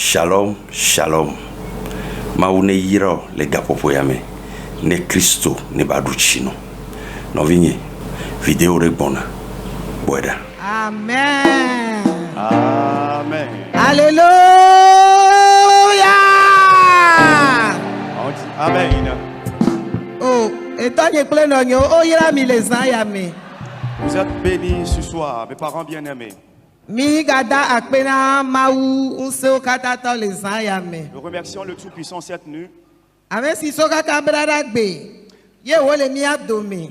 Shalom, shalom. Maune yiro le gapopo yame. Ne Christo ne baduchino. Novinye. Vidéo de bona. Boeda. Amen. Amen. Alléluia. On dit Amen. Oh, et toi qui es plein d'oignons, oh, il a mis les yame. Vous êtes bénis ce soir, mes parents bien-aimés. Mi gada akpena maou unse katato les yame. Nous remercions le Tout-Puissant cette nuit. Avec si soka kabrada gbe. Ye wo le mi adome.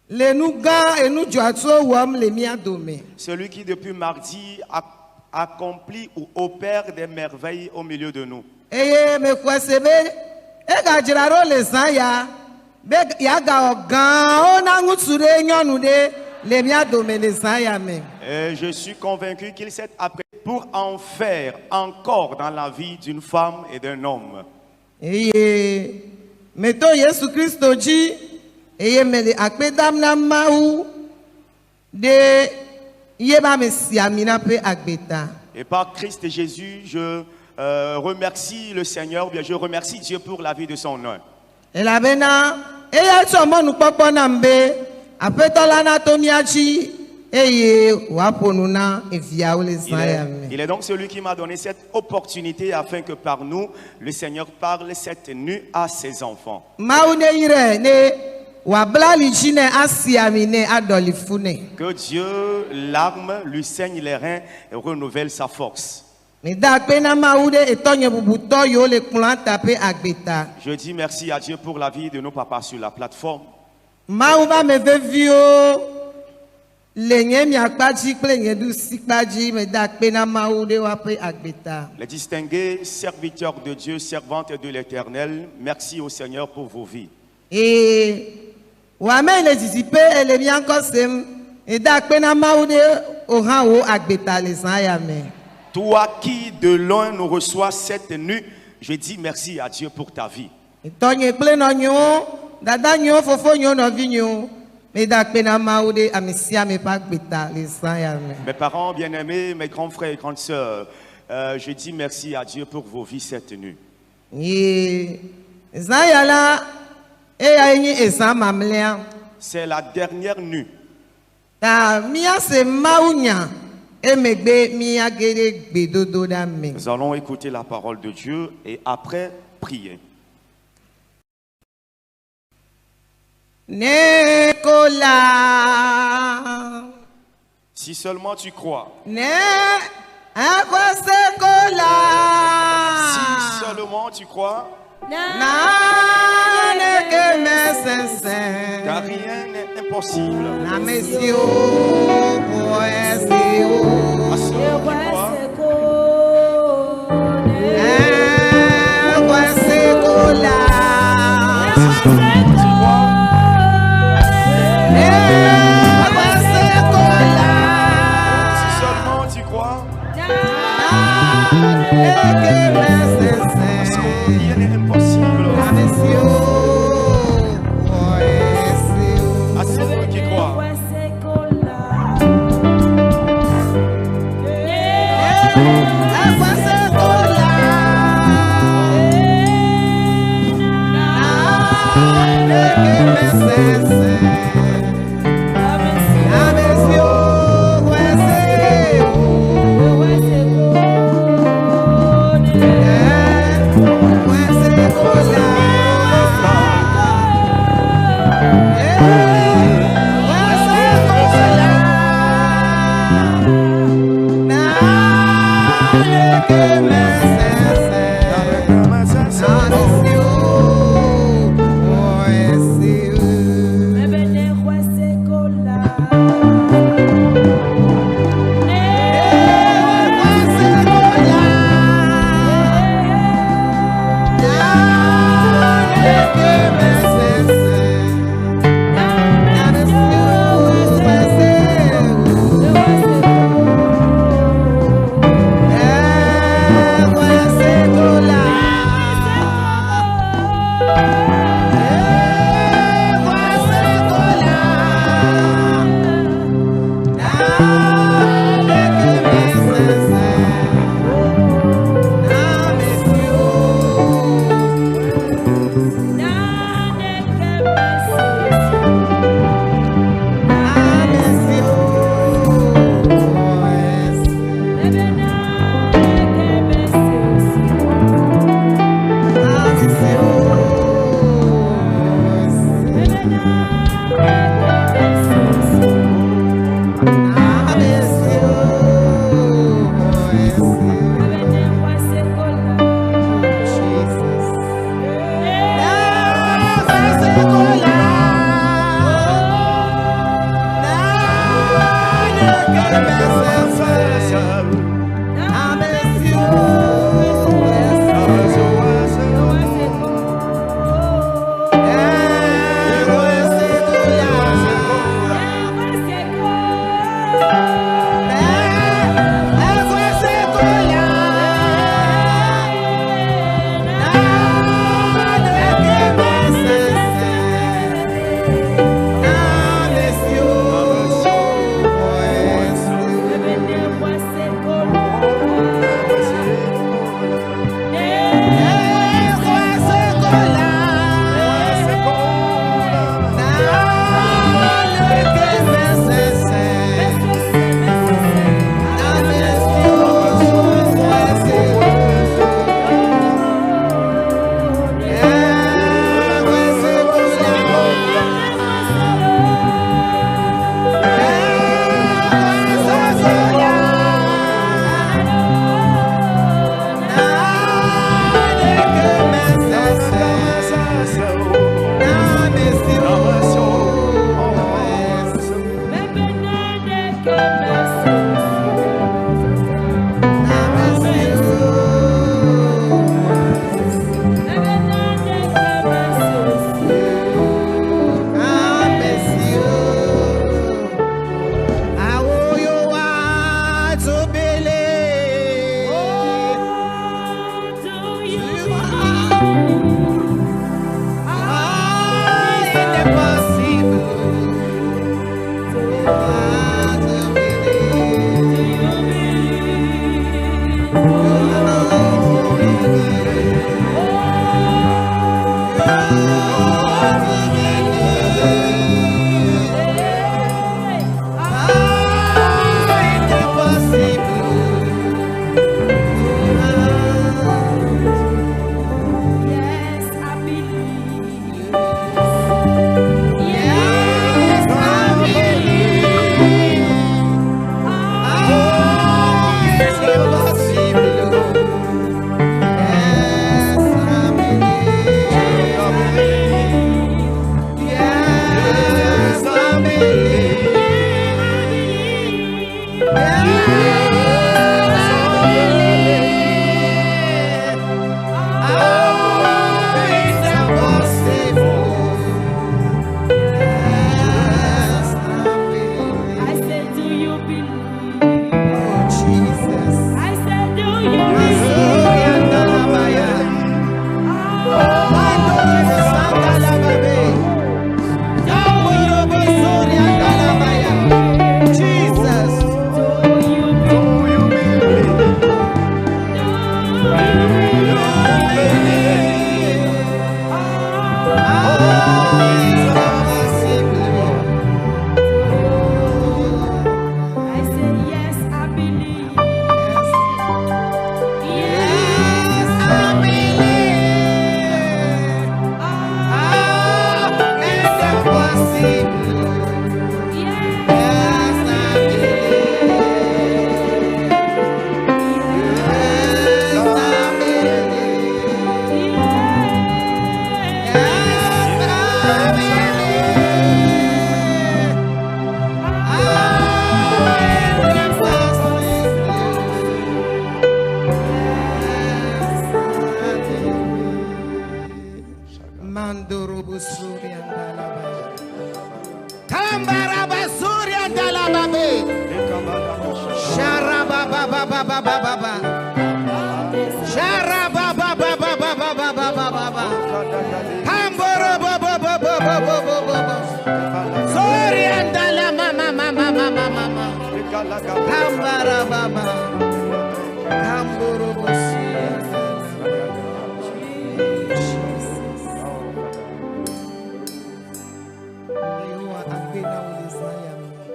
Le nous ga et nous joatso wam le mi adome. Celui qui depuis mardi accomplit ou opère des merveilles au milieu de nous. Eye me kwesebe e ga jiraro les ya. Be ya ga ogan ona ngutsure nyonu de le mi adome les yame. Et je suis convaincu qu'il s'est apprêté pour en faire encore dans la vie d'une femme et d'un homme. Eye meto Yesu Christo ji eye mele akpedam na maou de yeba mesiamina pe agbeta. Et par Christ Jésus, je remercie le Seigneur, bien je remercie Dieu pour la vie de son nom. Elabena eya chomo nu popo na mbe apetola na tomiachi eye waponuna evia ole sayame. Il est donc celui qui m'a donné cette opportunité afin que par nous, le Seigneur parle cette nuit à ses enfants. Maune ire ne wabla lichine asiamine adolifune. Que Dieu l'arme, lui saigne les reins et renouvelle sa force. Ne da pena maude etonye bubuto yo le kulanta pe agbeta. Je dis merci à Dieu pour la vie de nos papas sur la plateforme. Mauba me vevio lenye mi akpaji klenye du sikpaji me da pena maude wape agbeta. Les distingués serviteurs de Dieu, servantes de l'Éternel, merci au Seigneur pour vos vies. Et wame le disipe ele mi encore sem e da pena maude oran wo agbeta les ayame. Toi qui de loin nous reçois cette nuit, je dis merci à Dieu pour ta vie. Etonye pleno nyo dada nyo fofo nyo no vinyo me da pena maude amisia me pa agbeta les ayame. Mes parents bien-aimés, mes grands frères et grandes sœurs, je dis merci à Dieu pour vos vies cette nuit. Et zayala e ayi ezama mlea. C'est la dernière nuit. Ta mia se maunya emegbe mia gere gbedodo da me. Nous allons écouter la parole de Dieu et après prier. Nekola. Si seulement tu crois. Ne akwasekola. Si seulement tu crois. Na neke mesense. Car rien n'est impossible. Na mesio poesio. À ceux qui croient. Akwasekola. Si seulement tu crois. Rien n'est impossible. À ceux qui croient.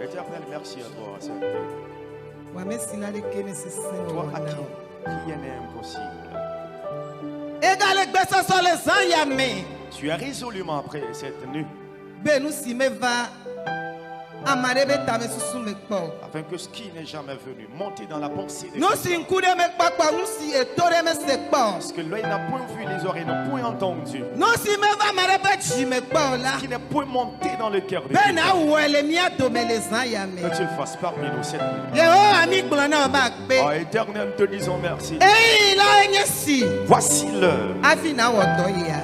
Éternel, merci à toi cette nuit. Toi à qui rien n'est impossible. Tu es résolument après cette nuit. Afin que ce qui n'est jamais venu, monter dans la pensée de parce que l'œil n'a point vu, les oreilles n'ont point entendu, qui n'est point monté dans le cœur de Dieu. Que tu le fasses parmi nous cette nuit. Oh, Éternel, te disons merci. Voici l'heure.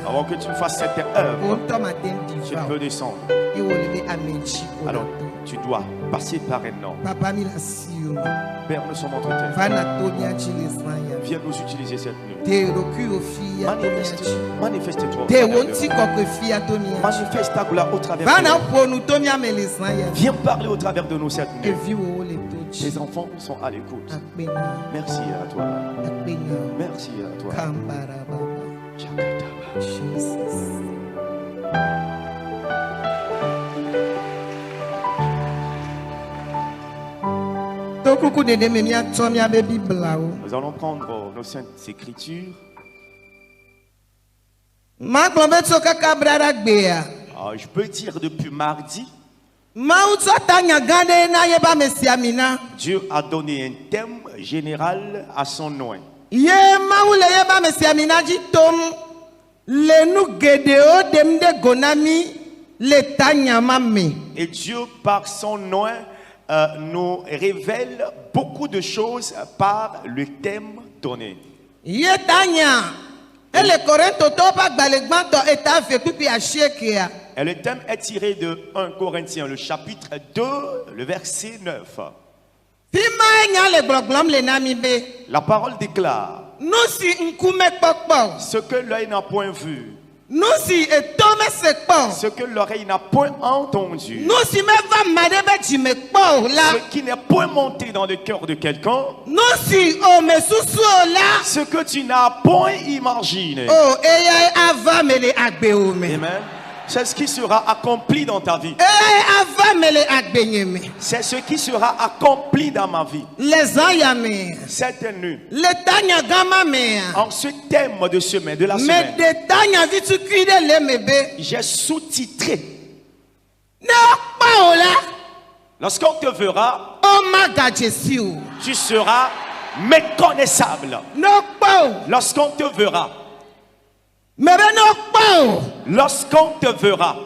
Avant que tu fasses cette œuvre, tu peux descendre. Alors, tu dois passer par un nom. Père, nous sommes entre tes mains. Viens nous utiliser cette nuit. Manifeste-toi. Manifeste ta gloire au travers de nous. Viens parler au travers de nous cette nuit. Les enfants sont à l'écoute. Merci à toi. Merci à toi. Nous allons prendre nos saintes écritures. Je peux dire depuis mardi, Dieu a donné un thème général à son nom. Et Dieu, par son nom, nous révèle beaucoup de choses par le thème donné. Et le thème est tiré de 1 Corinthiens, le chapitre 2, le verset 9. La parole déclare: ce que l'œil n'a point vu, ce que l'oreille n'a point entendu, ce qui n'est point monté dans le cœur de quelqu'un, ce que tu n'as point imaginé. Amen. C'est ce qui sera accompli dans ta vie. C'est ce qui sera accompli dans ma vie. Cette nuit, en ce thème de semaine, de la semaine, j'ai sous-titré: lorsqu'on te verra, tu seras méconnaissable. Lorsqu'on te verra, lorsqu'on te verra,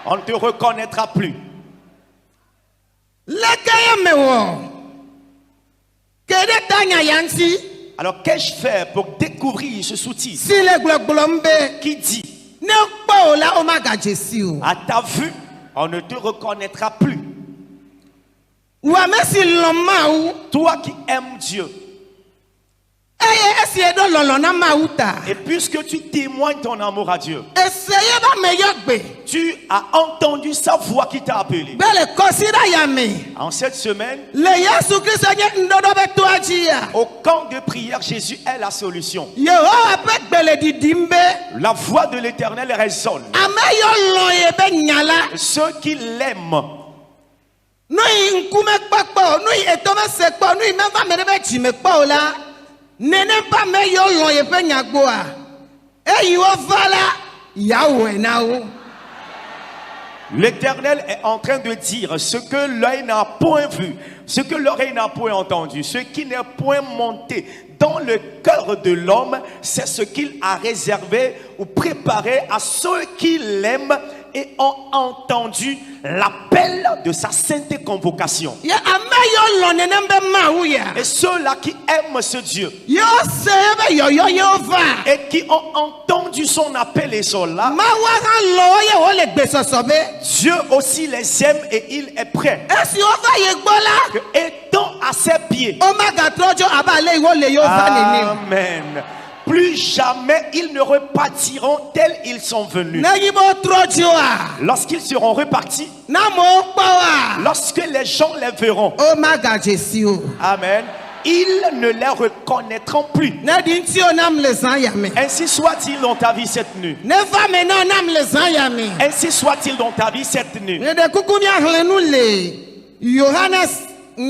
on ne te reconnaîtra plus. Alors qu'ai-je fait pour découvrir ce sous-titre qui dit: à ta vue, on ne te reconnaîtra plus. Toi qui aimes Dieu, Et puisque tu témoignes ton amour à Dieu, tu as entendu sa voix qui t'a appelé. En cette semaine, au camp de prière, Jésus est la solution. La voix de l'Éternel résonne. Ceux qui l'aiment, l'Éternel est en train de dire ce que l'œil n'a point vu, ce que l'oreille n'a point entendu, ce qui n'est point monté dans le cœur de l'homme, c'est ce qu'il a réservé ou préparé à ceux qui l'aiment et ont entendu l'appel de sa sainte convocation. Et ceux-là qui aiment ce Dieu et qui ont entendu son appel et sont là, Dieu aussi les aime et il est prêt. Que, étant à ses pieds, amen, plus jamais ils ne repartiront tels ils sont venus. Lorsqu'ils seront repartis, lorsque les gens les verront, amen, ils ne les reconnaîtront plus. Ainsi soit-il dans ta vie cette nuit. Ainsi soit-il dans ta vie cette nuit. Nous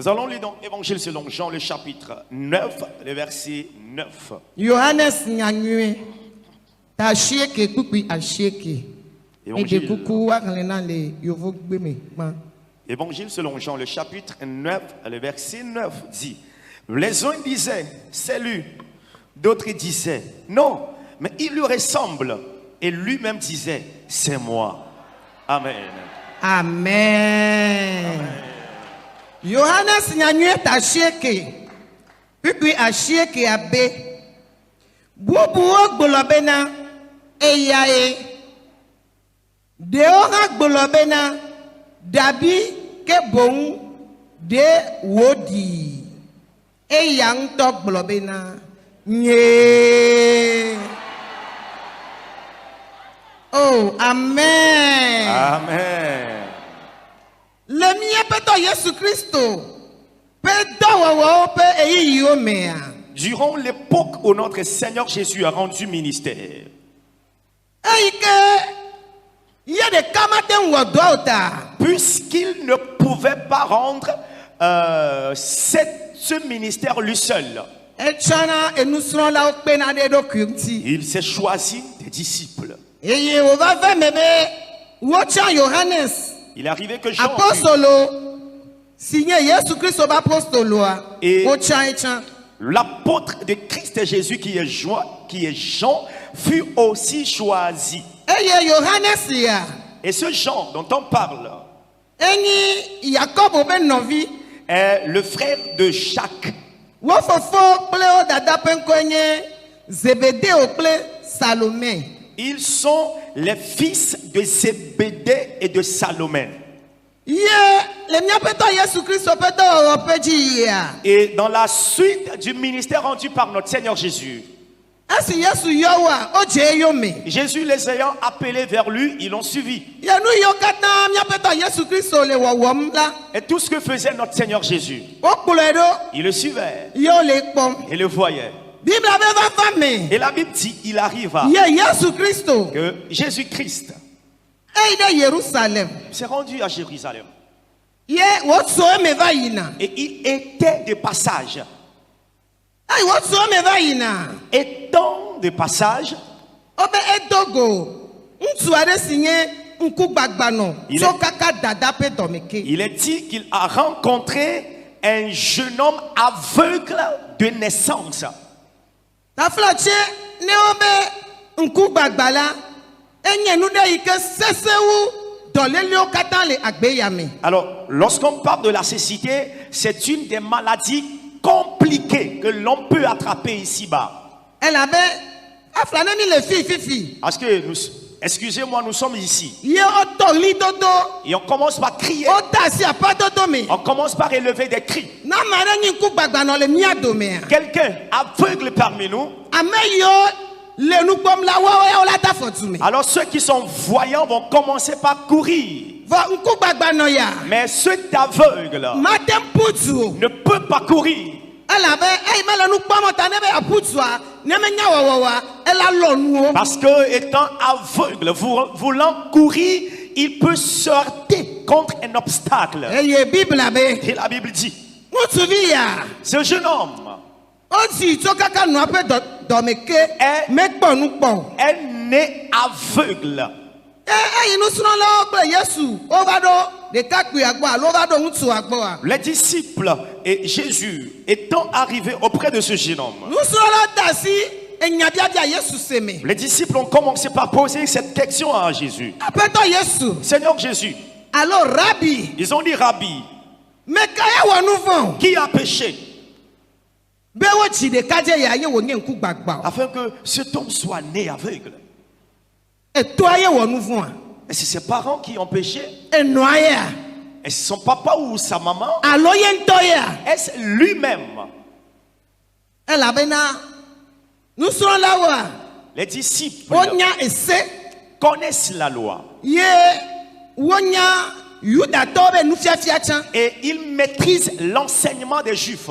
allons lire dans l'Évangile selon Jean, le chapitre 9, le verset 9. Évangile selon Jean, le chapitre 9, le verset 9 dit: les uns disaient, c'est lui. D'autres disaient, non, mais il lui ressemble. Et lui-même disait, c'est moi. Amen. Amen. Johannes nyanyue tasheke. Pipi asheke abe. Bubu ogbolobena eyae. Deora gbolobena dabi kebon de wodi. Eyang to gbolobena nye. Oh, amen. Amen. Le mien peut Jésus Christ. Durant l'époque où notre Seigneur Jésus a rendu ministère, puisqu'il ne pouvait pas rendre ce ministère lui seul, il s'est choisi des disciples. Il est arrivé que Jean et l'apôtre de Christ Jésus qui est Jean fut aussi choisi. Et ce Jean dont on parle est le frère de Jacques. Ils sont les fils de Zébédée et de Salomé. Et dans la suite du ministère rendu par notre Seigneur Jésus, Jésus les ayant appelés vers lui, ils l'ont suivi. Et tout ce que faisait notre Seigneur Jésus, il le suivait et le voyait. Et la Bible dit, il arriva que Jésus-Christ s'est rendu à Jérusalem. Et il était de passage. Étant de passage, il est dit qu'il a rencontré un jeune homme aveugle de naissance. Alors, lorsqu'on parle de la cécité, c'est une des maladies compliquées que l'on peut attraper ici-bas. Parce que Excusez-moi, nous sommes ici. Et on commence par crier. On commence par élever des cris. Quelqu'un aveugle parmi nous. Alors ceux qui sont voyants vont commencer par courir. Mais ceux aveugles ne peuvent pas courir. Parce que étant aveugle, voulant courir, il peut se heurter contre un obstacle. Et la Bible dit, ce jeune homme est né aveugle. Les disciples et Jésus étant arrivés auprès de ce jeune homme, les disciples ont commencé par poser cette question à Jésus. Seigneur Jésus, alors Rabbi, ils ont dit Rabbi, qui a péché afin que cet homme soit né aveugle? Et c'est ses parents qui ont péché? Est-ce son papa ou sa maman? Est-ce lui-même? Les disciples connaissent la loi. Et ils maîtrisent l'enseignement des Juifs.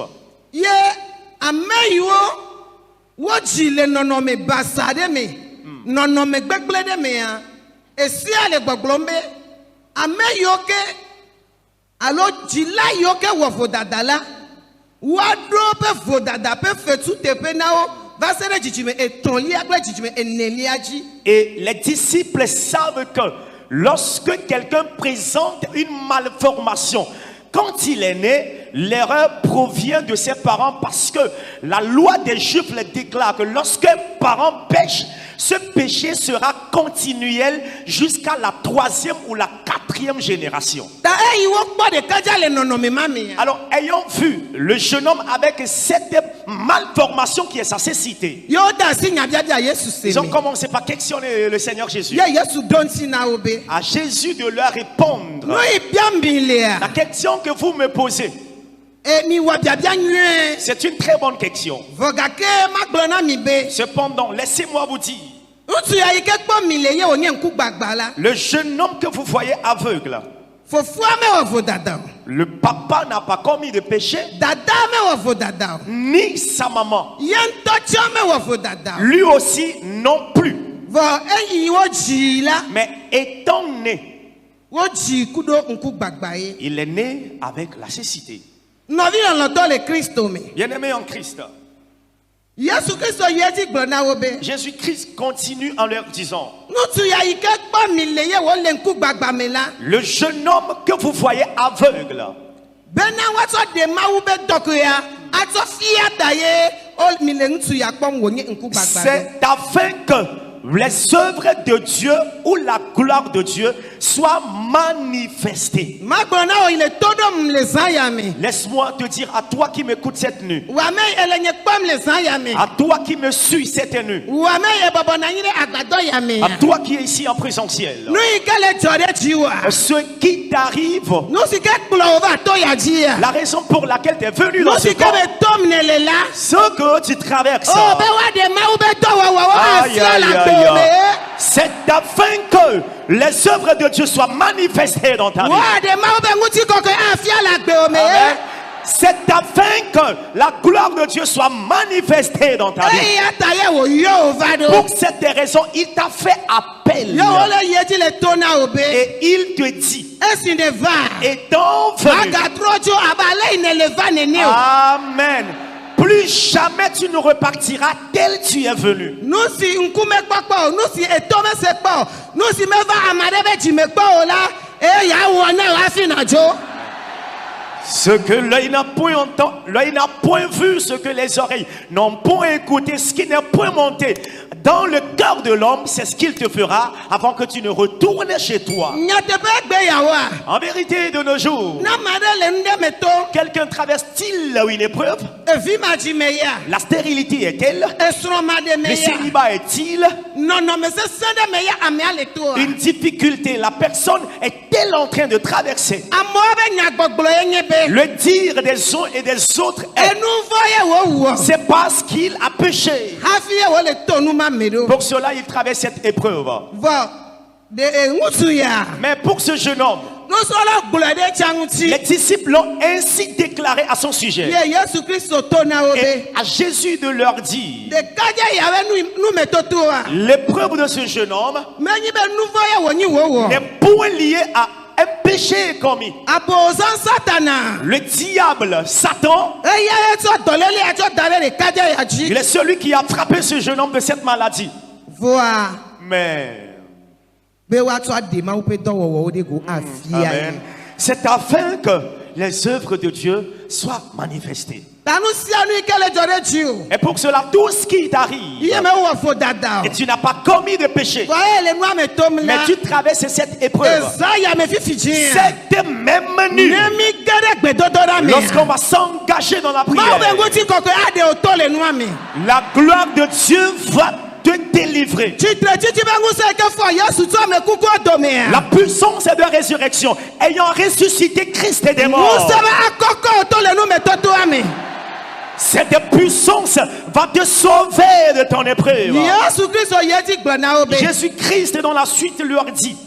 Et les disciples savent que lorsque quelqu'un présente une malformation, quand il est né, l'erreur provient de ses parents, parce que la loi des Juifs le déclare que lorsqu'un parent pêche, ce péché sera continuel jusqu'à la 3e ou la 4e génération. Alors, ayant vu le jeune homme avec cette malformation qui est sa cécité, ils ont commencé par questionner le Seigneur Jésus. À Jésus de leur répondre. La question que vous me posez, c'est une très bonne question. Cependant, laissez-moi vous dire, le jeune homme que vous voyez aveugle, le papa n'a pas commis de péché, ni sa maman, lui aussi non plus. Mais étant né, il est né avec la cécité. Bien-aimé en Christ, Jésus-Christ continue en leur disant, le jeune homme que vous voyez aveugle, c'est afin que les œuvres de Dieu ou la gloire de Dieu soient manifestées. Laisse-moi te dire à toi qui m'écoutes cette nuit, à toi qui me suis cette nuit, à toi qui es ici en présentiel, ce qui t'arrive, la raison pour laquelle tu es venu dans ce corps, ce que tu traverses, c'est afin que les œuvres de Dieu soient manifestées dans ta vie. C'est afin que la gloire de Dieu soit manifestée dans ta vie. Pour cette raison, il t'a fait appel. Et il te dit, étant venu, amen, plus jamais tu ne repartiras tel tu es venu. Ce que l'œil n'a point entendu, l'œil n'a point vu, ce que les oreilles n'ont point écouté, ce qui n'est point monté dans le cœur de l'homme, c'est ce qu'il te fera avant que tu ne retournes chez toi. En vérité, de nos jours, quelqu'un traverse-t-il une épreuve? La stérilité est-elle? Le célibat est-il? Une difficulté, la personne est-elle en train de traverser? Le dire des uns et des autres est, c'est parce qu'il a péché. Pour cela, il traverse cette épreuve. Mais pour ce jeune homme, les disciples l'ont ainsi déclaré à son sujet. Et à Jésus de leur dire, l'épreuve de ce jeune homme n'est point liée à un péché commis. Le diable, Satan, il est celui qui a frappé ce jeune homme de cette maladie. Mais amen. C'est afin que les œuvres de Dieu soient manifestées. Et pour cela, tout ce qui t'arrive, et tu n'as pas commis de péché, mais tu traverses cette épreuve, cette même nuit, lorsqu'on va s'engager dans la prière, la gloire de Dieu va te délivrer. La puissance de la résurrection, ayant ressuscité Christ des morts, cette puissance va te sauver de ton épreuve. Jésus-Christ dans la suite leur dit,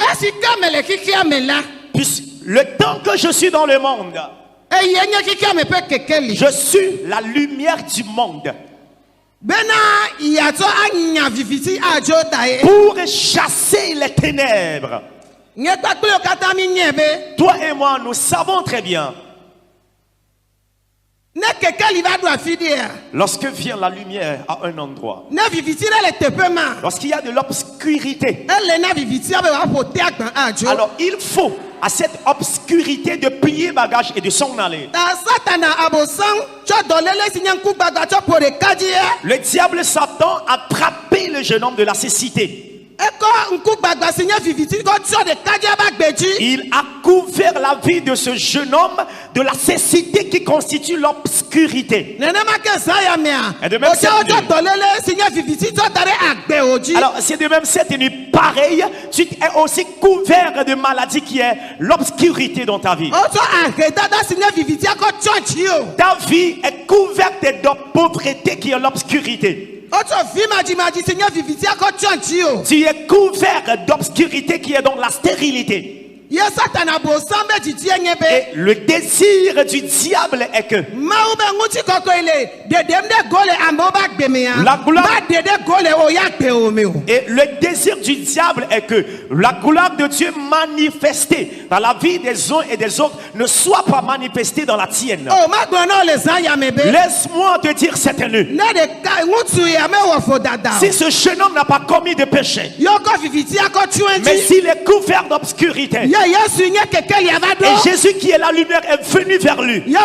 le temps que je suis dans le monde, je suis la lumière du monde. Pour chasser les ténèbres. Toi et moi, nous savons très bien, lorsque vient la lumière à un endroit, lorsqu'il y a de l'obscurité, alors il faut à cette obscurité de plier bagage et de s'en aller. Le diable Satan a frappé le jeune homme de la cécité. Il a couvert la vie de ce jeune homme de la cécité qui constitue l'obscurité. Et de même alors c'est de même cette nuit pareille, tu es aussi couvert de maladie qui est l'obscurité dans ta vie. Ta vie est couverte de pauvreté qui est l'obscurité. Tu es couvert d'obscurité qui est dans la stérilité. Et le désir du diable est que la gloire, et le désir du diable est que la gloire de Dieu manifestée dans la vie des uns et des autres ne soit pas manifestée dans la tienne. Laisse-moi te dire cette nuit, si ce jeune homme n'a pas commis de péché, mais s'il est couvert d'obscurité, et Jésus qui est la lumière est venu vers lui, il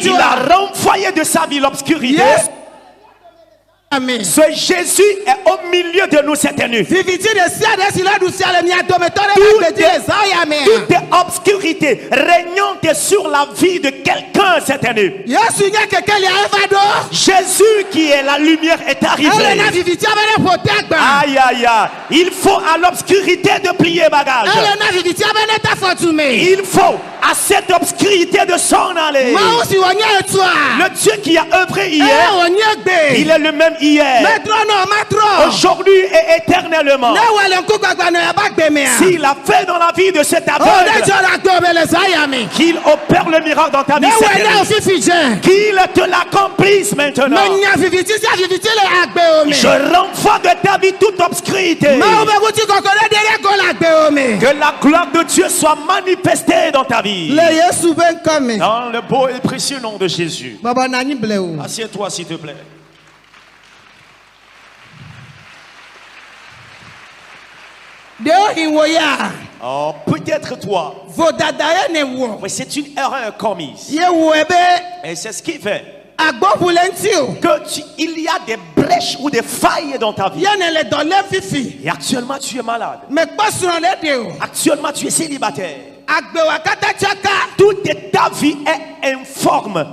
a renvoyé de sa vie l'obscurité. Ce Jésus est au milieu de nous cette nuit. Toute obscurité régnante sur la vie de quelqu'un cette nuit, Jésus qui est la lumière est arrivé. Aïe aïe aïe. Il faut à l'obscurité de plier bagage. Il faut à cette obscurité de s'en aller. Le Dieu qui a œuvré hier, il est le même hier, aujourd'hui et éternellement. S'il a fait dans la vie de cet aveugle, qu'il opère le miracle dans ta vie, qu'il te l'accomplisse maintenant. Je renvoie de ta vie toute obscurité. Que la gloire de Dieu soit manifestée dans ta vie. Dans le beau et précieux nom de Jésus. Assieds-toi s'il te plaît. Oh, peut-être toi. Mais c'est une erreur commise. Et c'est ce qui fait qu'il y a des brèches ou des failles dans ta vie. Et actuellement tu es malade. Actuellement tu es célibataire. Toute ta vie est informe.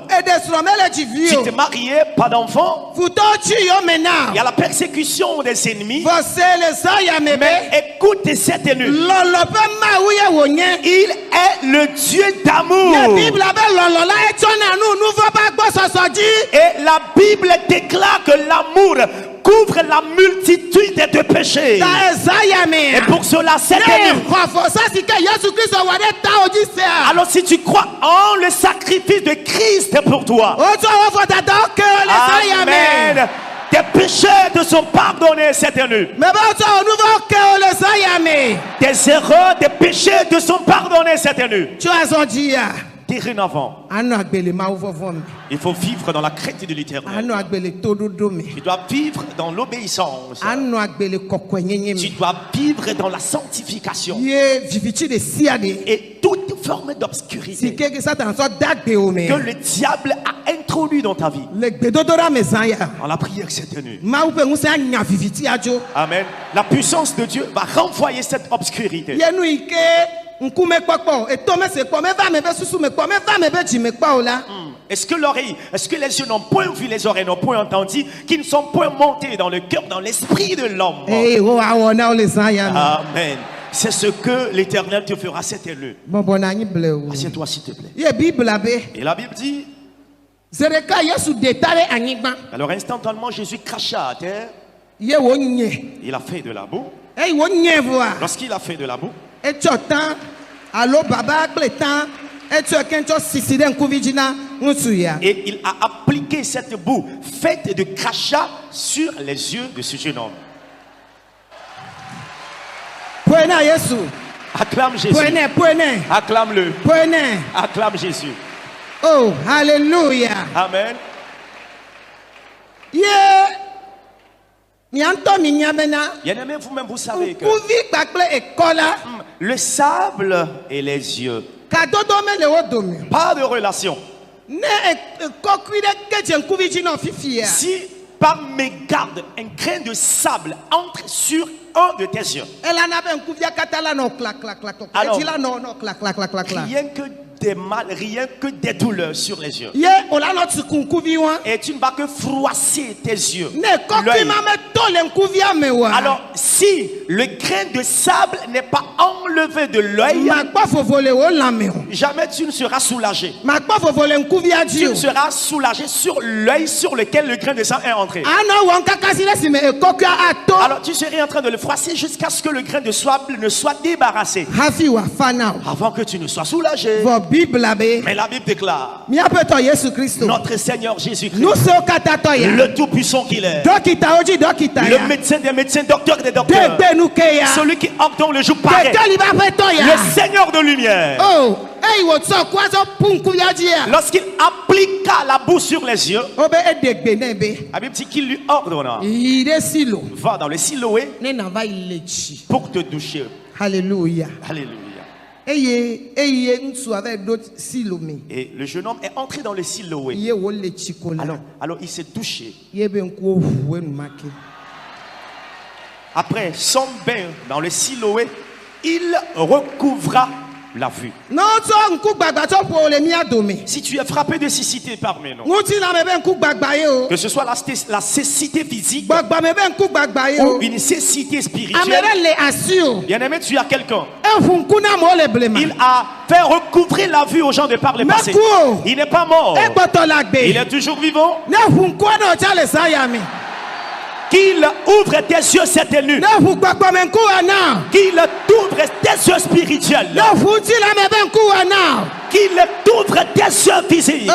Tu t'es marié, pas d'enfant. Il y a la persécution des ennemis. Mais écoute cette nuit. Il est le Dieu d'amour. Et la Bible déclare que l'amour couvre la multitude de péchés. Et pour cela, cette nuit, alors si tu crois en le sacrifice de Christ pour toi, amen, tes péchés te sont pardonnés cette nuit. Tes erreurs, tes péchés te sont pardonnés cette nuit. Dorénavant, il faut vivre dans la crainte de l'Éternel. Tu dois vivre dans l'obéissance. Tu dois vivre dans la sanctification. Et toute forme d'obscurité que le diable a introduit dans ta vie, en la prière cette nuit, amen, la puissance de Dieu va renvoyer cette obscurité. Est-ce que l'oreille, est-ce que les yeux n'ont point vu, les oreilles n'ont point entendu, qui ne sont point montés dans le cœur, dans l'esprit de l'homme? Amen. C'est ce que l'Éternel te fera cette nuit. Assieds-toi s'il te plaît. Et la Bible dit, alors instantanément Jésus cracha à terre. Il a fait de la boue. Lorsqu'il a fait de la boue, et il a appliqué cette boue faite de crachat sur les yeux de ce jeune homme. Acclame Jésus. Acclame-le. Acclame Jésus. Oh, alléluia. Amen. Bien-aimé, vous-même vous savez que le sable et les yeux, pas de relation. Si par mégarde un grain de sable entre sur un de tes yeux, alors rien que des mal, rien que des douleurs sur les yeux, et tu ne vas que froisser tes yeux. Alors si le grain de sable n'est pas enlevé de l'œil, jamais tu ne seras soulagé. Tu ne seras soulagé sur l'œil sur lequel le grain de sable est entré. Alors tu serais en train de le froisser jusqu'à ce que le grain de sable ne soit débarrassé, avant que tu ne sois soulagé. Mais la Bible déclare, notre Seigneur Jésus-Christ, le tout-puissant qu'il est, le médecin des médecins, docteur des docteurs, celui qui ordonne le jour paraît, le Seigneur de lumière, lorsqu'il appliqua la boue sur les yeux, la Bible dit qu'il lui ordonna, va dans le Siloé pour te doucher. Alléluia. Alléluia. Et le jeune homme est entré dans le Siloé. Alors il s'est touché. Après son bain dans le Siloé, il recouvra la vue. Si tu es frappé de cécité parmi nous, que ce soit la cécité physique ou une cécité spirituelle, bien aimé, tu as quelqu'un. Il a fait recouvrer la vue aux gens de par le passé. Il n'est pas mort. Il est toujours vivant. Qu'il ouvre tes yeux cette nuit. Qu'il t'ouvre tes yeux spirituels. Qu'il t'ouvre tes yeux physiques.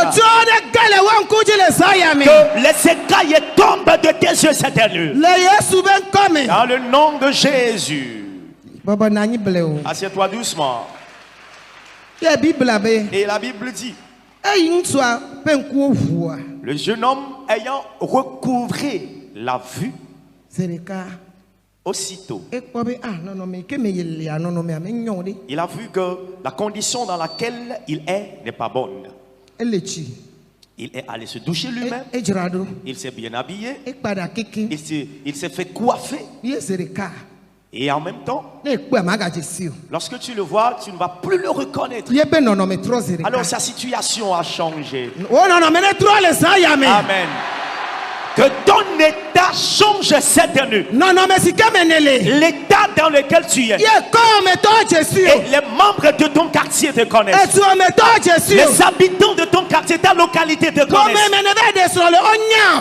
Que les écailles tombent de tes yeux cette nuit. Dans le nom de Jésus. Assieds-toi doucement. Et la Bible dit, le jeune homme ayant recouvré la vue, Aussitôt, il a vu que la condition dans laquelle il est n'est pas bonne. Il est allé se doucher lui-même. Il s'est bien habillé. Il s'est fait coiffer. Et en même temps, lorsque tu le vois, tu ne vas plus le reconnaître. Alors sa situation a changé. Amen. Que ton état change cette nuit. L'état dans lequel tu es. Et les membres de ton quartier te connaissent. Les habitants de ton quartier, ta localité te connaissent.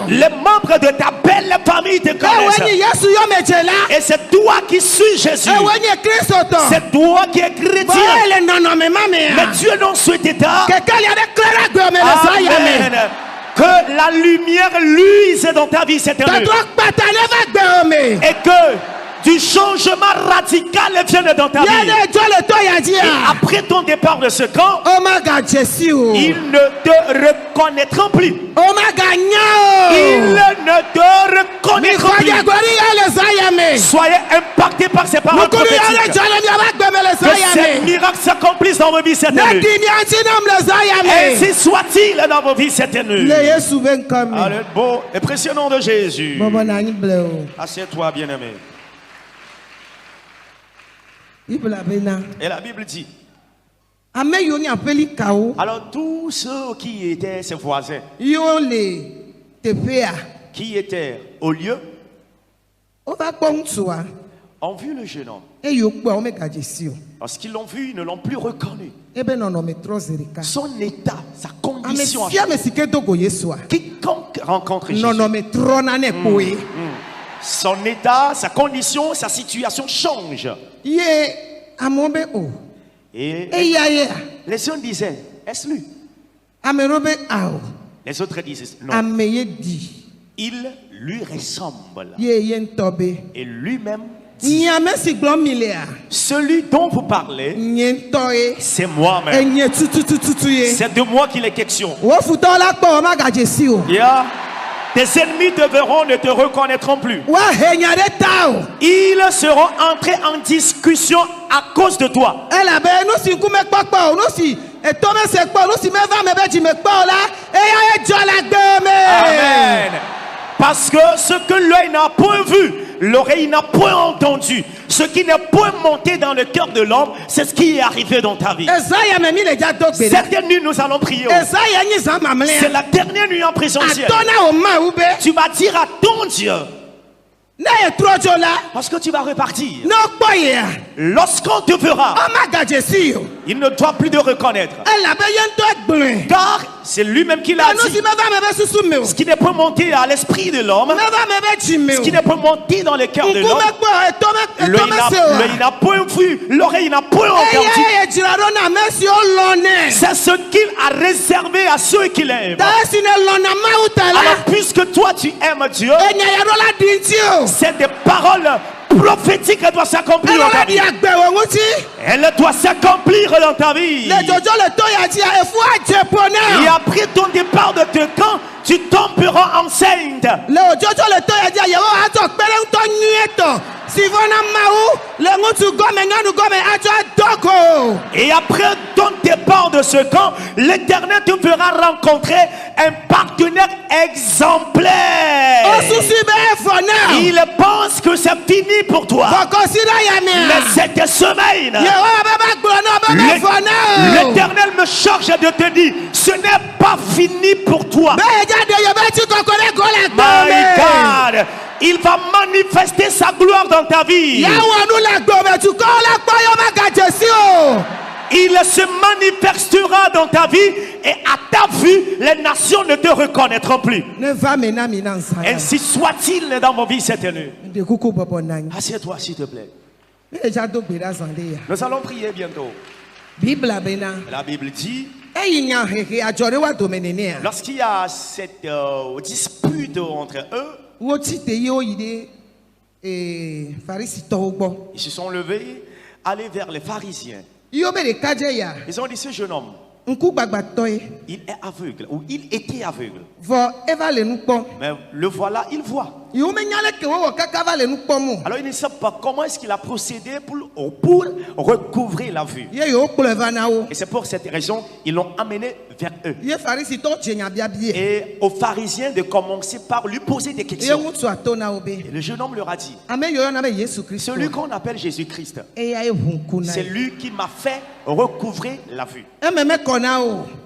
Les membres de ta belle famille te connaissent. Et c'est toi qui suis Jésus. C'est toi qui es chrétien. Mais Dieu dans cet état. Amen. Que la lumière luise dans ta vie cette nuit. Et que du changement radical vienne dans ta vie. Et après ton départ de ce camp, ils ne te reconnaîtront plus. Ils ne te reconnaîtront plus. Soyez impactés par ces paroles prophétiques. Que ces miracles s'accomplissent dans vos vies cette nuit. Ainsi soit-il dans vos vies cette nuit. Allez, beau et précieux nom de Jésus. Assieds-toi, bien-aimé. Et la Bible dit, alors tous ceux qui étaient ses voisins, qui étaient au lieu, ont vu le jeune homme. Lorsqu'ils l'ont vu, ils ne l'ont plus reconnu. Son état, sa condition. Quiconque rencontre Jésus, son état, sa condition, sa situation change. Et les uns disaient, est-ce lui? Les autres disaient, non. Il lui ressemble. Et lui-même dit, celui dont vous parlez, c'est moi-même. C'est de moi qu'il est question. Yeah. Tes ennemis te verront, ne te reconnaîtront plus. Ils seront entrés en discussion à cause de toi. Amen. Parce que ce que l'œil n'a point vu, l'oreille n'a point entendu, ce qui n'est point monté dans le cœur de l'homme, c'est ce qui est arrivé dans ta vie. Cette nuit, nous allons prier. C'est la dernière nuit en présentiel. Tu vas dire à ton Dieu, parce que tu vas repartir. Lorsqu'on te verra, il ne doit plus te reconnaître. Car c'est lui-même qui l'a dit. Ce qui n'est pas monté à l'esprit de l'homme, ce qui n'est pas monté dans le cœur de l'homme, l'œil n'a point vu, l'oreille n'a point entendu. C'est ce qu'il a réservé à ceux qui l'aiment. Alors puisque toi tu aimes Dieu, c'est des paroles prophétiques qui doivent s'accomplir dans ta vie. Elle doit s'accomplir dans ta vie. Et après ton départ de ce camp, tu tomberas enceinte. Et après ton départ de ce camp, l'Éternel te fera rencontrer un partenaire exemplaire. Il pense que c'est fini pour toi. Mais cette semaine, l'Éternel me charge de te dire, ce n'est pas fini pour toi. My God, il va manifester sa gloire dans ta vie. Il se manifestera dans ta vie et à ta vue, les nations ne te reconnaîtront plus. Ainsi soit-il dans vos vies cette nuit. Assieds-toi s'il te plaît. Nous allons prier bientôt. La Bible dit, lorsqu'il y a cette dispute entre eux, ils se sont levés, allés vers les pharisiens. Ils ont dit, ce jeune homme, il est aveugle, ou il était aveugle. Mais le voilà, il voit. Alors ils ne savent pas comment est-ce qu'il a procédé pour recouvrir la vue. Et c'est pour cette raison ils l'ont amené vers eux. Et aux pharisiens de commencer par lui poser des questions. Et le jeune homme leur a dit, celui qu'on appelle Jésus-Christ, c'est lui qui m'a fait recouvrir la vue.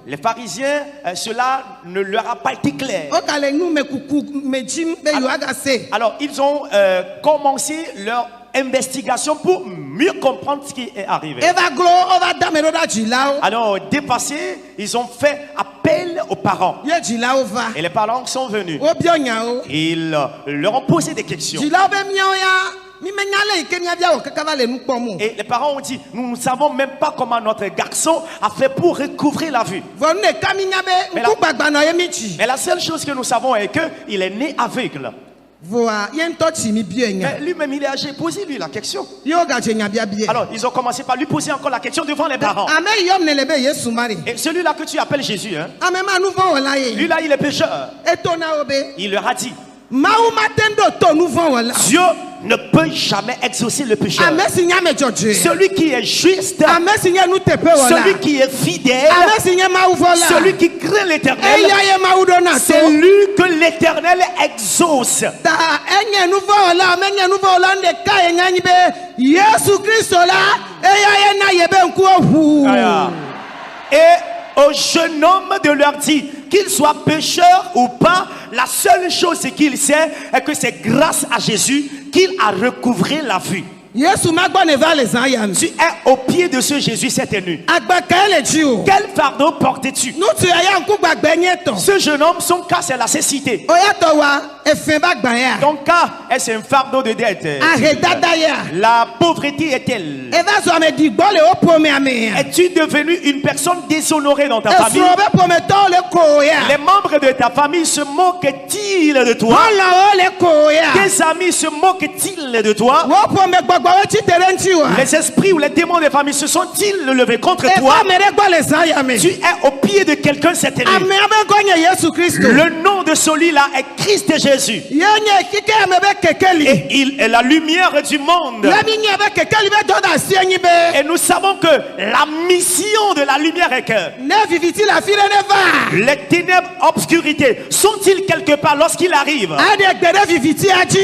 Les pharisiens, cela ne leur a pas été clair. Alors ils ont commencé leur investigation pour mieux comprendre ce qui est arrivé. Alors dépassés, ils ont fait appel aux parents. Et les parents sont venus. Ils leur ont posé des questions. Et les parents ont dit, nous ne savons même pas comment notre garçon a fait pour recouvrir la vue. Mais la seule chose que nous savons est qu'il est né aveugle. Mais lui-même j'ai posé lui la question. Alors ils ont commencé par lui poser encore la question devant les parents. Et celui-là que tu appelles Jésus, hein? Lui là il est pécheur. Il leur a dit, Dieu ne peut jamais exaucer le pécheur. Celui qui est juste, celui qui est fidèle, celui qui craint l'Éternel, c'est lui que l'Éternel exauce. Et au jeune homme de leur dire qu'il soit pécheur ou pas, la seule chose qu'il sait est que c'est grâce à Jésus qu'il a recouvré la vue. Tu es au pied de ce Jésus cette nuit. Quel fardeau portais-tu? Ce jeune homme, son cas c'est la cécité. Ton cas est un fardeau de dette. La pauvreté est telle. Es-tu devenu une personne déshonorée dans ta famille? Les membres de ta famille se moquent-ils de toi? Tes amis se moquent-ils de toi? Les esprits ou les démons des familles se sont-ils levés contre toi? Tu es au pied de quelqu'un cette nuit. Le nom de celui-là est Christ Jésus. Et il est la lumière du monde. Et nous savons que la mission de la lumière est que les ténèbres, obscurités, sont-ils quelque part lorsqu'il arrive?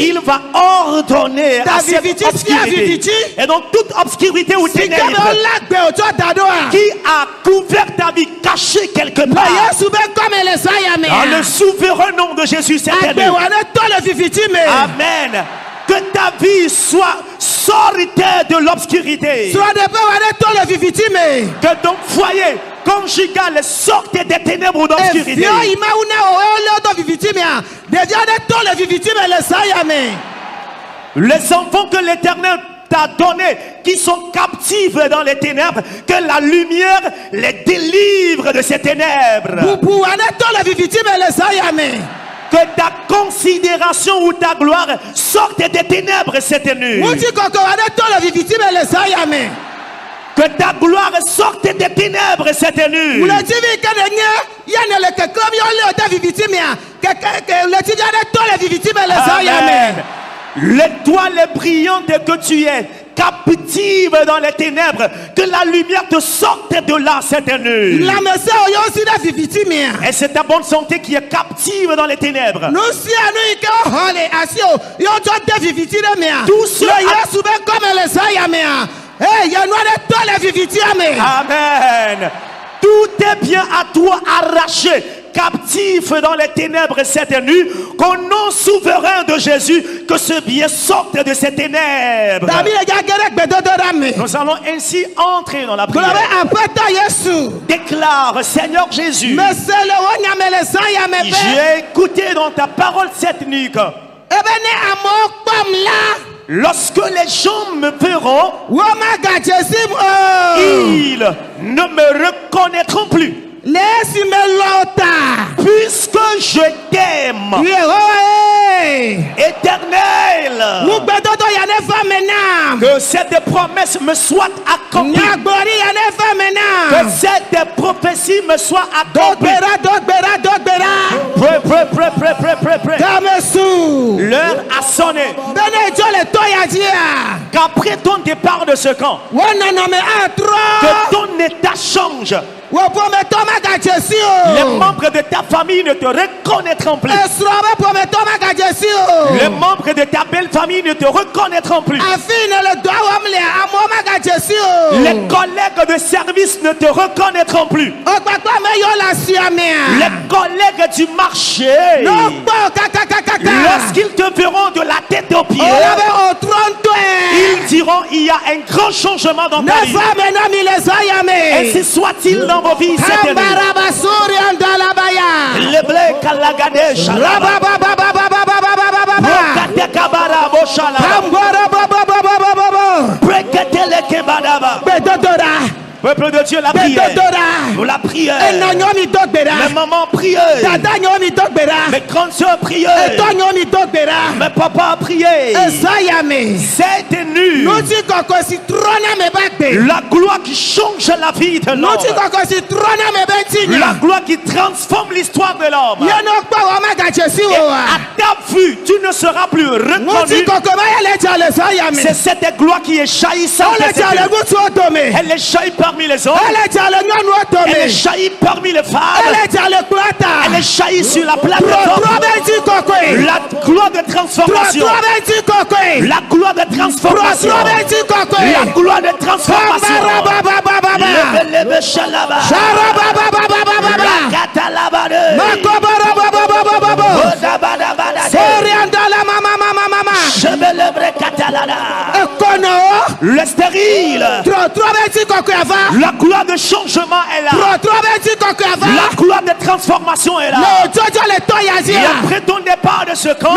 Il va ordonner à cette obscurité. Et donc toute obscurité ou ténèbres qui a couvert ta vie, caché quelque part, dans le souverain nom de Jésus cette année. Amen. Que ta vie soit sortie de l'obscurité. Que ton foyer conjugal sorte des ténèbres ou d'obscurité. Les enfants que l'Éternel t'a donnés, qui sont captifs dans les ténèbres, que la lumière les délivre de ces ténèbres. Que ta considération ou ta gloire sorte des ténèbres cette nuit. Que ta gloire sorte des ténèbres cette nuit. Amen. L'étoile brillante que tu es, captive dans les ténèbres, que la lumière te sorte de là cette nuit. Et c'est ta bonne santé qui est captive dans les ténèbres. Tout cela. Amen. Tout est bien à toi arraché, captif dans les ténèbres cette nuit, qu'au nom souverain de Jésus, que ce bien sorte de ces ténèbres. Nous allons ainsi entrer dans la prière. Déclare, Seigneur Jésus, j'ai écouté dans ta parole cette nuit que lorsque les gens me verront, ils ne me reconnaîtront plus. Puisque je t'aime, Éternel, que cette promesse me soit accomplie, que cette prophétie me soit accomplie. L'heure a sonné. Qu'après ton départ de ce camp, que ton état change. Les membres de ta famille ne te reconnaîtront plus. Les membres de ta belle famille ne te reconnaîtront plus. Les collègues de service ne te reconnaîtront plus. Les collègues du marché, lorsqu'ils te verront de la tête aux pieds, ils diront il y a un grand changement dans ta vie. Ainsi soit-il dans vos vies cette année. Le blé Kalagadesh, peuple de Dieu, la prière. La prière. Les mamans prier. Mes grandes soeurs prier. Mes papas prier. C'est nu. La gloire qui change la vie de l'homme. La gloire qui transforme l'histoire de l'homme. Et à ta vue, tu ne seras plus reconnu. C'est cette gloire qui est jaillissante. Elle est jaillie parmi les hommes. Elle est jaillie parmi les femmes. Elle est jaillie sur la plateforme. La gloire de transformation. La gloire de transformation. La gloire de transformation. Le stérile. La gloire de changement est là. La gloire de transformation est là. Et après ton départ de ce camp,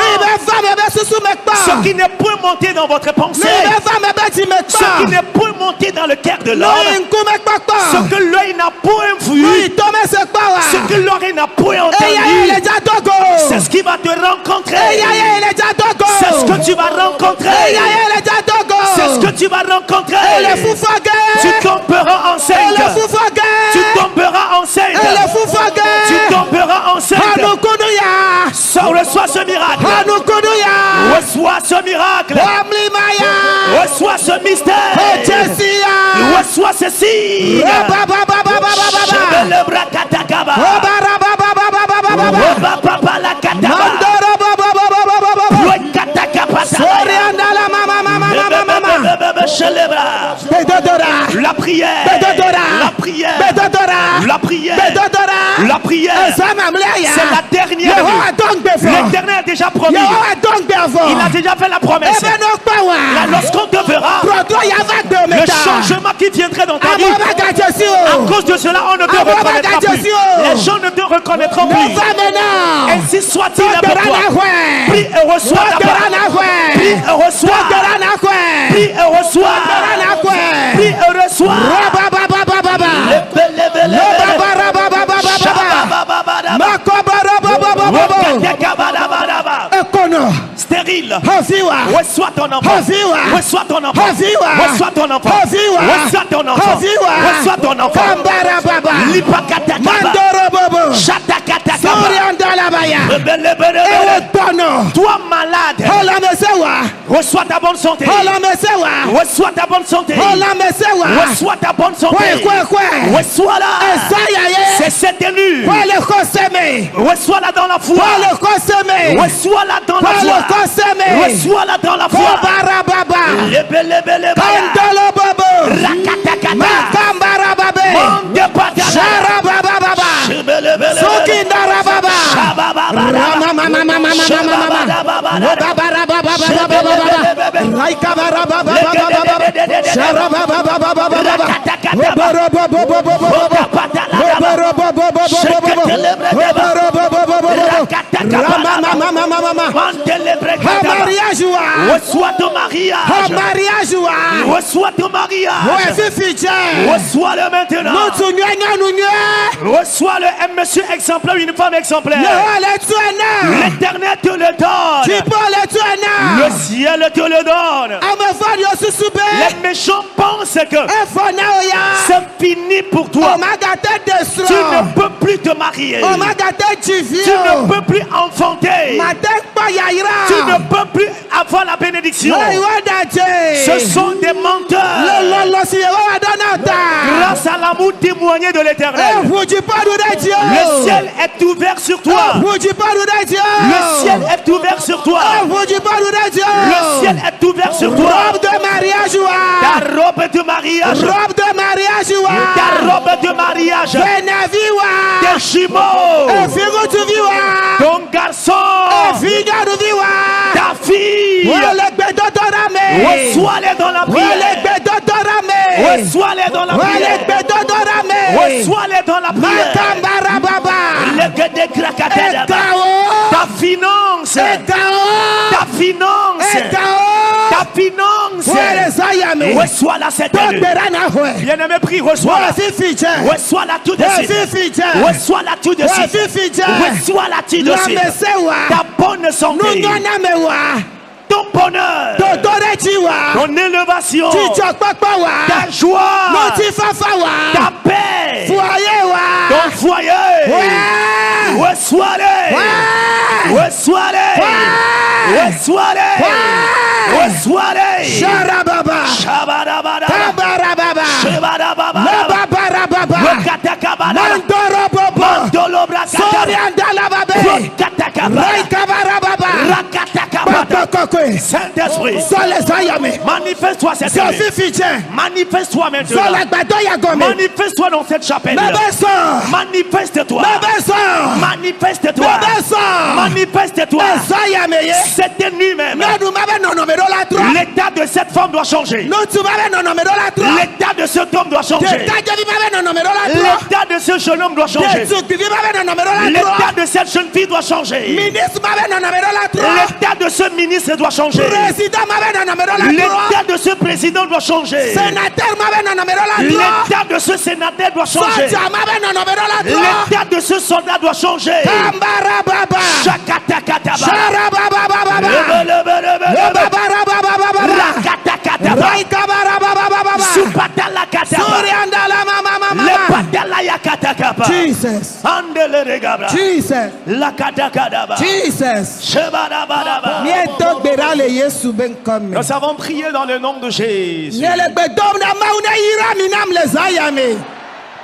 ce qui ne peut monter dans votre pensée, ce qui ne peut monter dans le cœur de l'homme, ce que l'œil n'a point vu, ce que l'oreille n'a point entendu, c'est ce qui va te rencontrer. C'est ce que tu vas rencontrer. C'est ce que tu vas rencontrer. Tu tomberas enceinte. Tu tomberas enceinte. Tu tomberas enceinte. Reçois ce miracle. Reçois ce miracle. Reçois ce mystère. Reçois ceci. La prière. La prière. La prière. La prière. C'est la dernière. L'Éternel a déjà promis. Il a déjà fait la promesse. Lorsqu'on te verra, le changement qui viendrait dans ta vie, à cause de cela, on ne te reconnaîtra plus. Les gens ne te reconnaîtront plus. Ainsi soit-il avec toi. Prie et reçois ta part. Prie et reçois. Prie et reçois. Prie et reçois. Stérile. Reçois ton enfant. Reçois ton enfant. Reçois ton enfant. Reçois ton enfant. Reçois ton enfant. Toi malade, reçois ta bonne santé. Reçois ta bonne santé. Reçois ta bonne santé. Reçois-la. C'est cette nu. Reçois-la dans la foi. Reçois-la dans la foi. Reçois-la dans la foi. Reçois ton mariage. Reçois ton mariage. Reçois-le maintenant. Reçois-le, un monsieur exemplaire, une femme exemplaire. L'Éternel te le donne. Le ciel te le donne. Les méchants pensent que c'est fini pour toi. Tu ne peux plus te marier. Tu ne peux plus enfanter. Tu ne peux plus avoir la bénédiction. Ce sont des menteurs. Grâce à l'amour témoigné de l'Éternel, le ciel est ouvert sur toi. Le ciel est ouvert sur toi. Le ciel est ouvert sur toi. Ta robe de mariage. Ta robe de mariage. Tes jumeaux. Ton garçon. Ta fille. Reçois-les dans la prière. Reçois-les dans la prière. Reçois-les dans la prière. Ta finance. Ta finance. Ta finance. Reçois-la cette nuit. Bien-aimé, prie, reçois-la. Reçois-la tout de suite. Reçois-la tout de suite. Reçois-la tout de suite. Ta bonne santé. Ton bonheur, ton élévation, ta joie, ta paix, ton foyer, reçois-les, reçois-les, reçois-les, reçois-les. Shabadabada, Saint-Esprit, manifeste-toi cette nuit. Manifeste-toi maintenant. Manifeste-toi dans cette chapelle. Manifeste-toi. Manifeste-toi. Manifeste-toi. Cette nuit même, l'état de cette femme doit changer. L'état de cet homme doit changer. L'état de ce jeune homme doit changer. L'état de cette jeune fille doit changer. L'état de ce ministre doit changer. L'état de ce président doit changer. L'état de ce sénateur doit changer. L'état de ce soldat doit changer. Jesus. Jesus. Nous avons prié dans le nom de Jésus.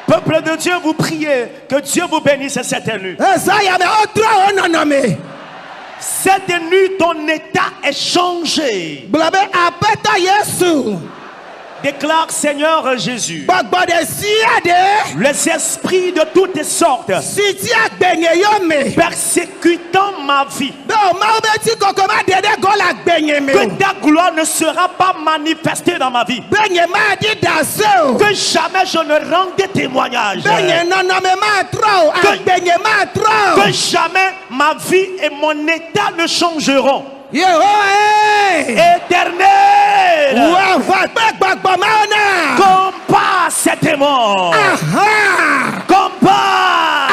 Peuple de Dieu, vous priez que Dieu vous bénisse cette nuit. Cette nuit, ton état est changé. Déclare Seigneur Jésus, les esprits de toutes sortes persécutant ma vie, que ta gloire ne sera pas manifestée dans ma vie, que jamais je ne rende des témoignages, que jamais ma vie et mon état ne changeront. Éternel, combat ces démons. Combat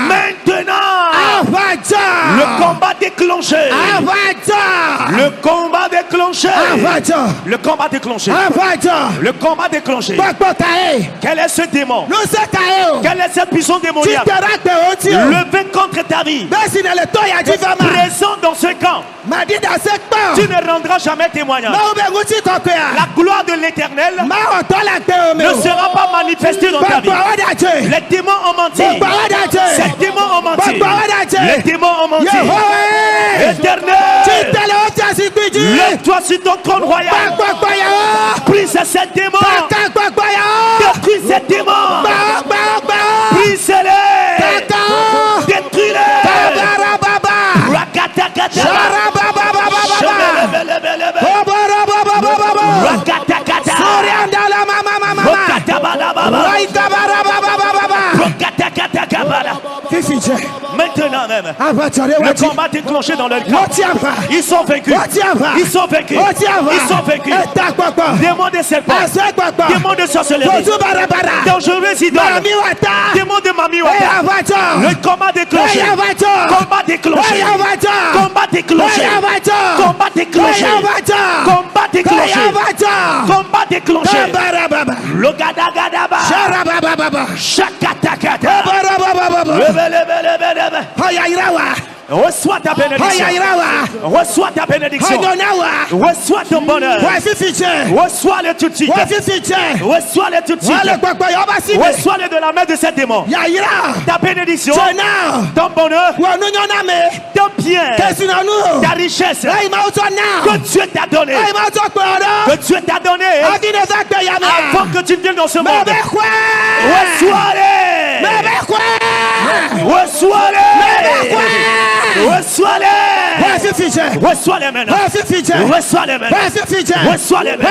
maintenant. Le combat déclenché. Le combat déclenché. Le combat déclenché. Le combat déclenché. Quel est ce démon? Quelle est cette puissance démoniaque levée contre ta vie, présent dans ce camp? Tu ne rendras jamais témoignage. La gloire de l'Éternel ne sera pas manifestée dans ta vie. Les démons ont menti. Ces démons ont menti. Les démons ont menti. Éternel, lève-toi sur ton trône royal. Brise ces démons. Détruis ces démons. Brise-les. Détruis-les. Maintenant même, le combat déclenché dans leur camp. Ils sont vaincus. Ils sont vaincus. Ils sont vaincus. Démons de serpents, démons de sorcellerie, dangereux idoles, démons de Mamiwata. Le combat déclenché. Combat déclenché. Combat déclenché. Combat déclenché. Combat déclenché. Combat déclenché. Le gadagadaba. Shakatakata. Reçois ta bénédiction. Reçois ta bénédiction. Reçois ton bonheur. Reçois-le tout de suite. Reçois-le tout de suite. Reçois-le de la main de cet démon. Ta bénédiction, ton bonheur, ton bien, ta richesse que Dieu t'a donné. Que Dieu t'a donné avant que tu viennes dans ce monde. Reçois-les. Reçois-les. Reçois-les. Reçois-les maintenant. Reçois-les maintenant. Reçois-les maintenant.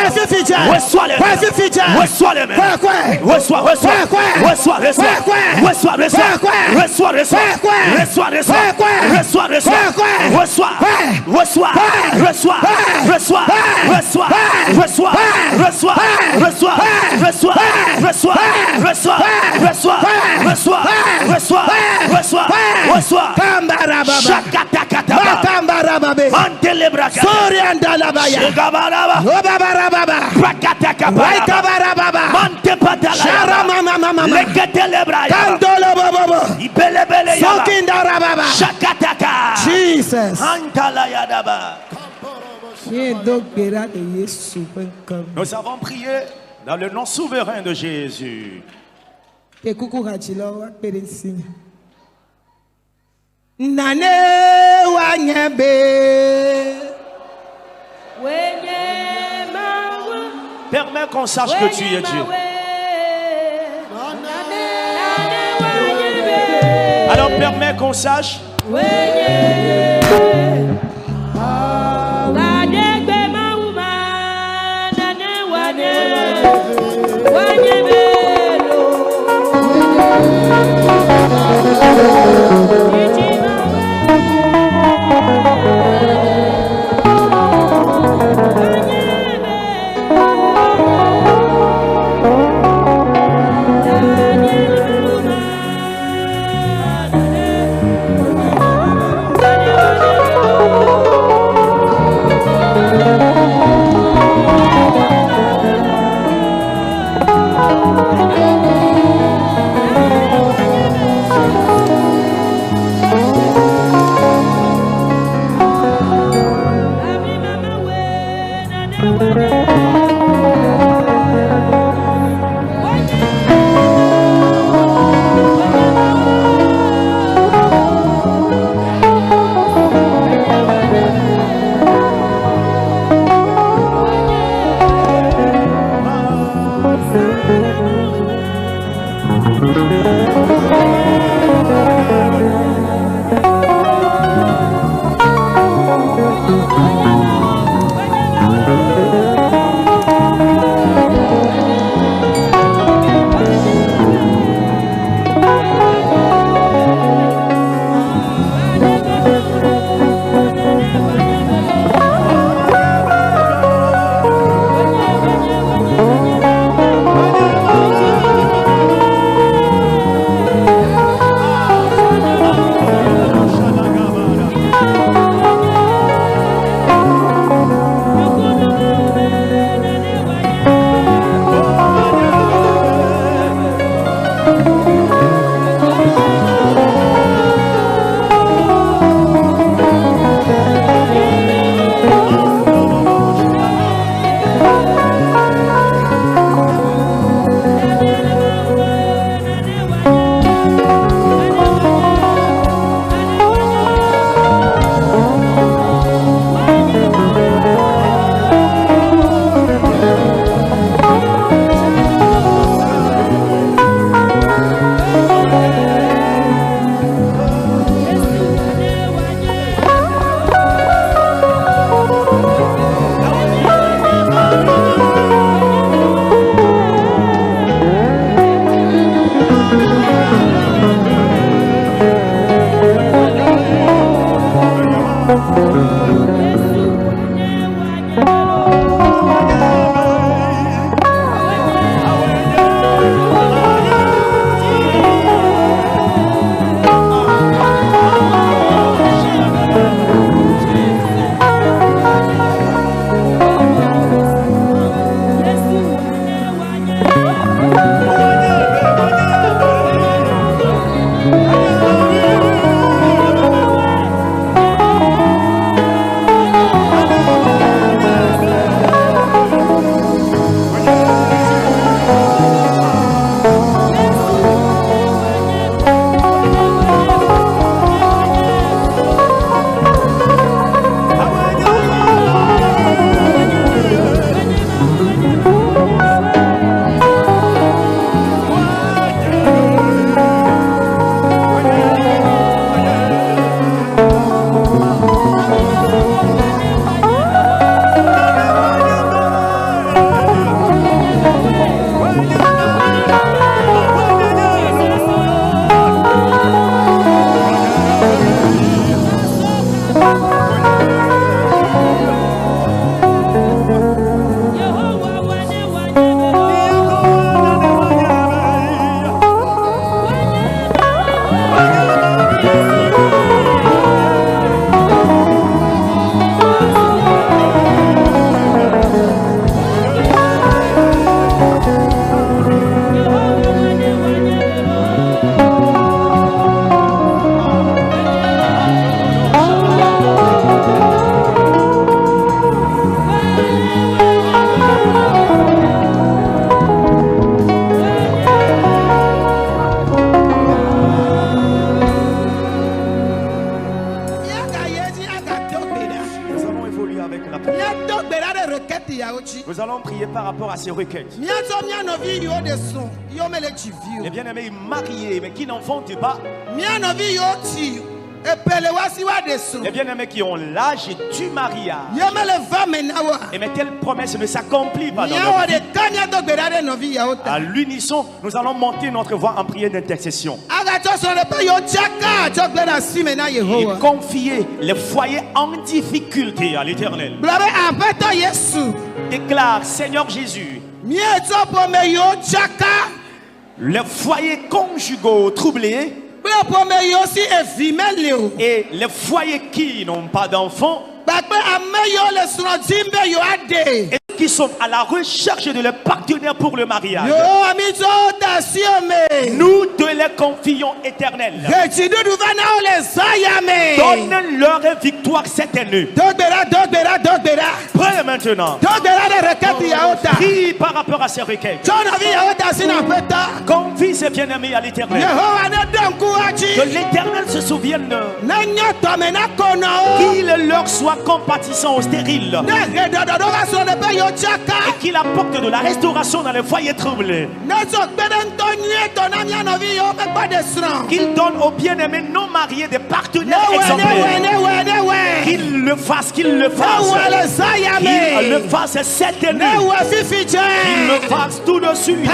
Reçois-les maintenant. Reçois-les maintenant. Reçois, reçois. Reçois, reçois. Reçois, reçois. Reçois, reçois. Reçois, reçois. Reçois, reçois. Reçois, reçois. Reçois, reçois. Reçois, reçois. Reçois, reçois. Reçois, reçois. Reçois, reçois. Reçois, reçois. Reçois, reçois. Shakatakataba. Mantelebrakata. Soriandalabaya. Shagabaraba. Obabarababa. Prakatakabaraba. Mantepatala. Sharamamamama. Leketelebraya. Kandolobobobo. Ibelebele yaba. Sokindarababa. Shakataka. Jesus. Antalayadaba. Nous avons prié dans le nom souverain de Jésus. Nane wanyebe. Permets qu'on sache que tu es Dieu. Alors permets qu'on sache. Nous allons prier par rapport à ces requêtes. Les bien-aimés mariés, mais qui n'en font pas. Les bien-aimés qui ont l'âge du mariage. Et mais telle promesse ne s'accomplit pas dans notre vie. À l'unisson, nous allons monter notre voix en prière d'intercession. Et confier les foyers en difficulté à l'Éternel. Déclare, Seigneur Jésus, les foyers conjugaux troublés et les foyers qui n'ont pas d'enfants et qui sont à la recherche de leurs partenaires pour le mariage, nous te les confions, Éternel. Donne-leur victoire cette année. Prie maintenant. Prie par rapport à ces requêtes. Confie ces bien-aimés à l'Éternel. Que l'Éternel se souvienne qu'il leur soit compatissant aux stériles et qu'il apporte de la restauration dans les foyers troublés. Qu'il donne aux bien-aimés non mariés des partenaires exemplaires. Qu'il le fasse, qu'il le fasse. Qu'il le fasse cette année. Qu'il le fasse tout de suite.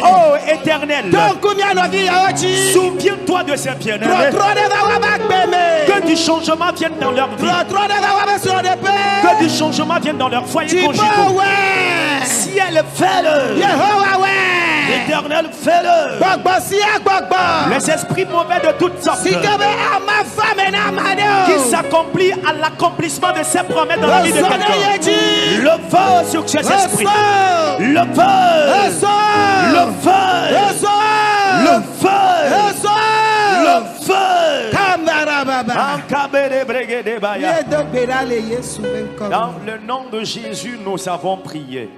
Oh Éternel, souviens-toi de ces bien-aimés. Que du changement vienne dans leur vie. Que du changement vienne dans leur foyer conjugal. Ciel, fais-le. L'Éternel, fais-le. Les esprits mauvais de toutes sortes qui s'accomplissent à l'accomplissement de ces promesses dans la vie de quelqu'un. Le feu sur ces esprits. Le feu. Le feu. Le feu. Le feu. Dans le nom de Jésus, nous avons prié.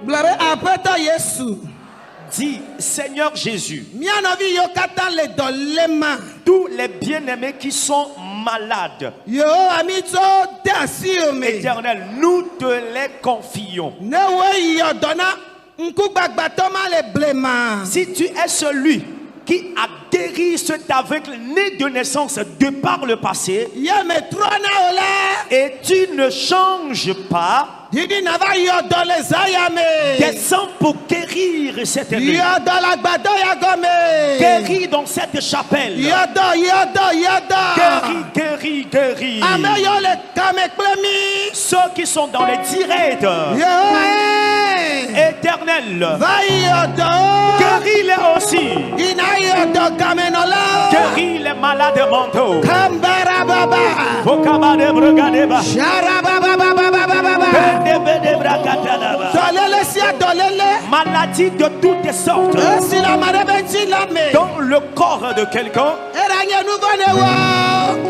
Dis, Seigneur Jésus, tous les bien-aimés qui sont malades, Éternel, nous te les confions. Si tu es celui qui a guéri cet aveugle né de naissance de par le passé, et tu ne changes pas, descends pour guérir cette année. Guéris dans cette chapelle. Guéris, guéris. Ceux qui sont dans les directs. Éternel, guéris-les aussi. Guéris les malades mentaux. Maladie de toutes sortes dans le corps de quelqu'un,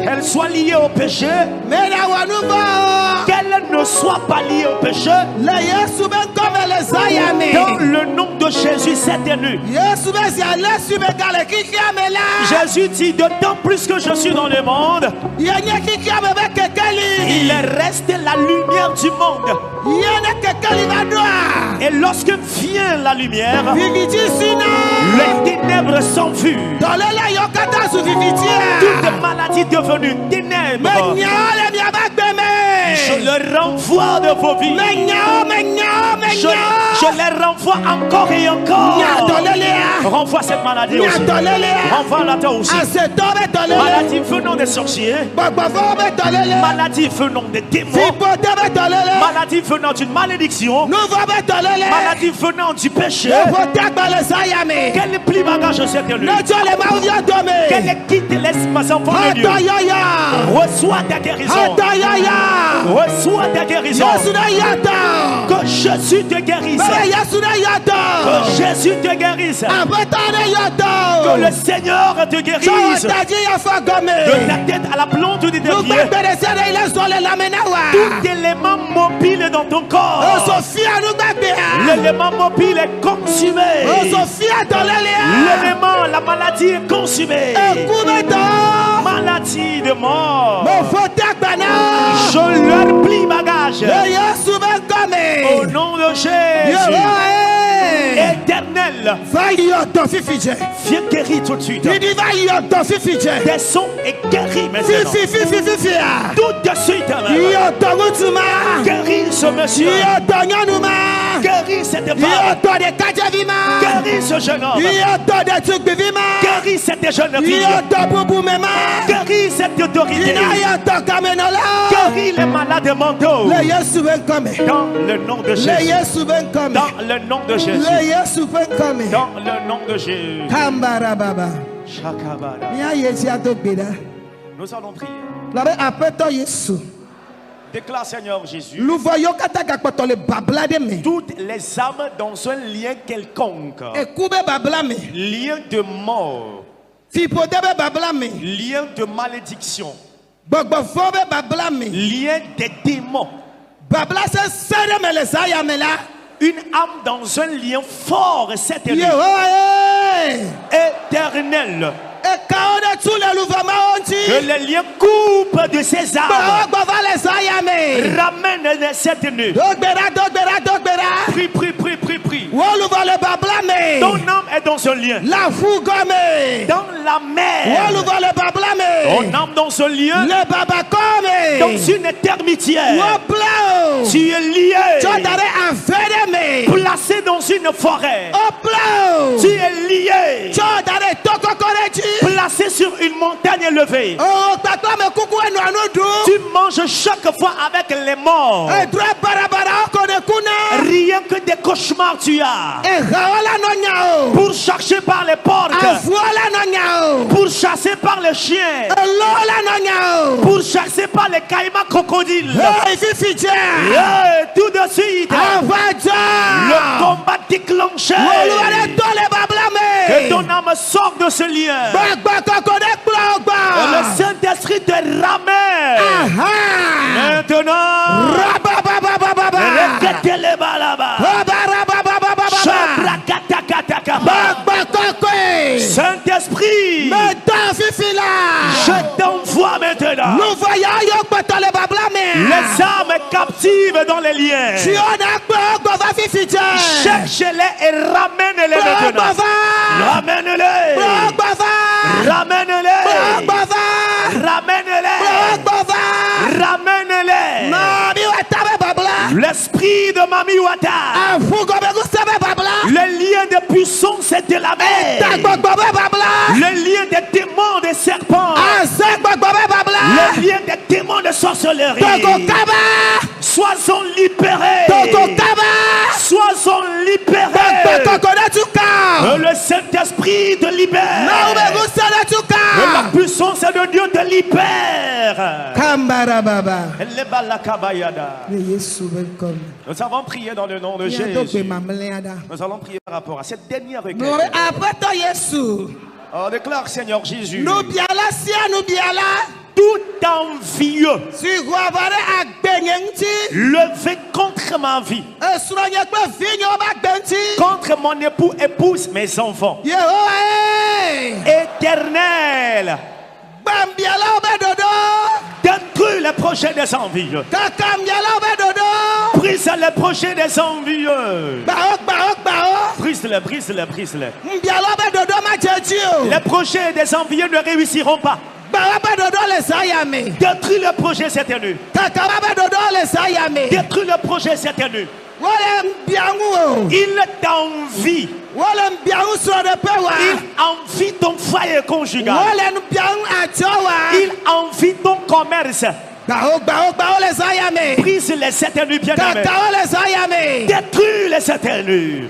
qu'elle soit liée au péché, qu'elle ne soit pas liée au péché, dans le nom de Jésus cette nuit. Jésus dit, d'autant plus que je suis dans le monde, il reste la lumière du monde. Et lorsque vient la lumière, les ténèbres s'enfuient. Toute maladie devenue ténèbres, je le renvoie de vos vies. Je les renvoie encore et encore. Renvoie cette maladie aussi. Renvoie-la toi aussi. Maladie venant des sorciers. Maladie venant des démons. Maladie venant d'une malédiction. Maladie venant du péché. Qu'elle plie bagage cette nuit. Qu'elle quitte les enfants de Dieu. Reçois ta guérison. Reçois ta guérison. Que Jésus te guérisse. Que Jésus te guérisse. Que le Seigneur te guérisse. De ta tête à la plante des pieds. Tout élément mobile dans ton corps. L'élément mobile est consumé. L'élément, la maladie est consumée. Maladie de mort. Je leur plie bagage. Au nom de Jésus. Éternel, viens guérir tout de suite. Descends et guéris maintenant. Tout de suite. Guéris ce monsieur. Guéris cette femme. Guéris ce jeune homme. Guéris cette jeune fille. Guéris cette autorité. Guéris les malades mentaux. Dans le nom de Jésus. Dans le nom de Jésus. Dans le nom de Jésus. Nous allons prier. Déclare Seigneur Jésus. Toutes les âmes dans un lien quelconque. Lien de mort. Lien de malédiction. Lien des démons. Une âme dans un lien fort cette nuit. Éternel. Que les liens coupent de ces âmes. Ramène cette nuit. Prie. Ton âme est dans ce lien. Dans la mer. Ton âme dans ce lien. Dans une termitière. Tu es lié. Placé dans une forêt. Tu es lié. Placé sur une montagne élevée. Tu manges chaque fois avec les morts. Rien que des cauchemars tu as. Pour chercher par les portes. Pour chasser par les chiens. Pour chasser par les caïmans crocodiles. Tout de suite. Le combat déclenché. Que ton âme sorte de ce lien. Le Saint-Esprit te ramène. Maintenant. Saint-Esprit, je t'envoie maintenant. Les âmes captives dans les liens. Cherche-les et ramène-les maintenant. Ramène-les. Ramène-les. Ramène-les. L'esprit de Mami Wata. Le lien de puissance et de la mer. Le lien des démons des serpents. Le lien des démons de sorcellerie. Sois-en libérés. Sois-en libérés. Le Saint-Esprit te libère. La puissance de Dieu te libère. Nous avons prié dans le nom de Jésus. Nous allons prier par rapport à cette dernière requête. Oh, déclare Seigneur Jésus. Tout envieux levé contre ma vie, contre mon époux, épouse, mes enfants, Éternel, détruis les projets des envieux. Brise les projets des envieux. Brise-les. Les projets des envieux ne réussiront pas. Détruis le projet cette nuit. Détruis le projet cette nuit. Il t'envie. Il envie ton foyer conjugal. Il envie ton commerce. Brise les cette nuit bien aimés. Détruis les cette nuit.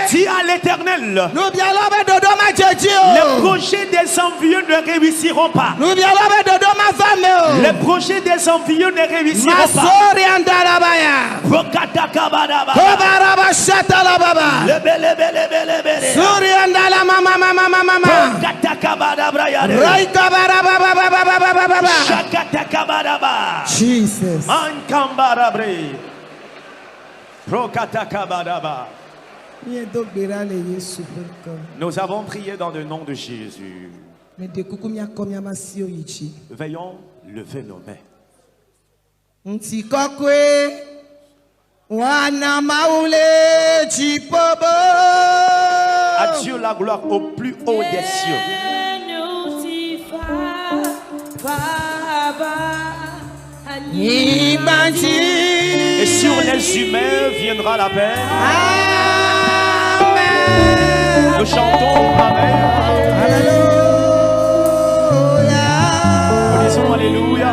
Dis à l'Éternel, les projets des envieux ne réussiront pas. Les projets des envieux ne réussiront pas. Jesus. Nous avons prié dans le nom de Jésus. Veillons lever nos mains. À Dieu la gloire au plus haut des cieux. Et sur les humains viendra la paix. Amen. Nous chantons Amen. Alléluia. Nous disons Alléluia.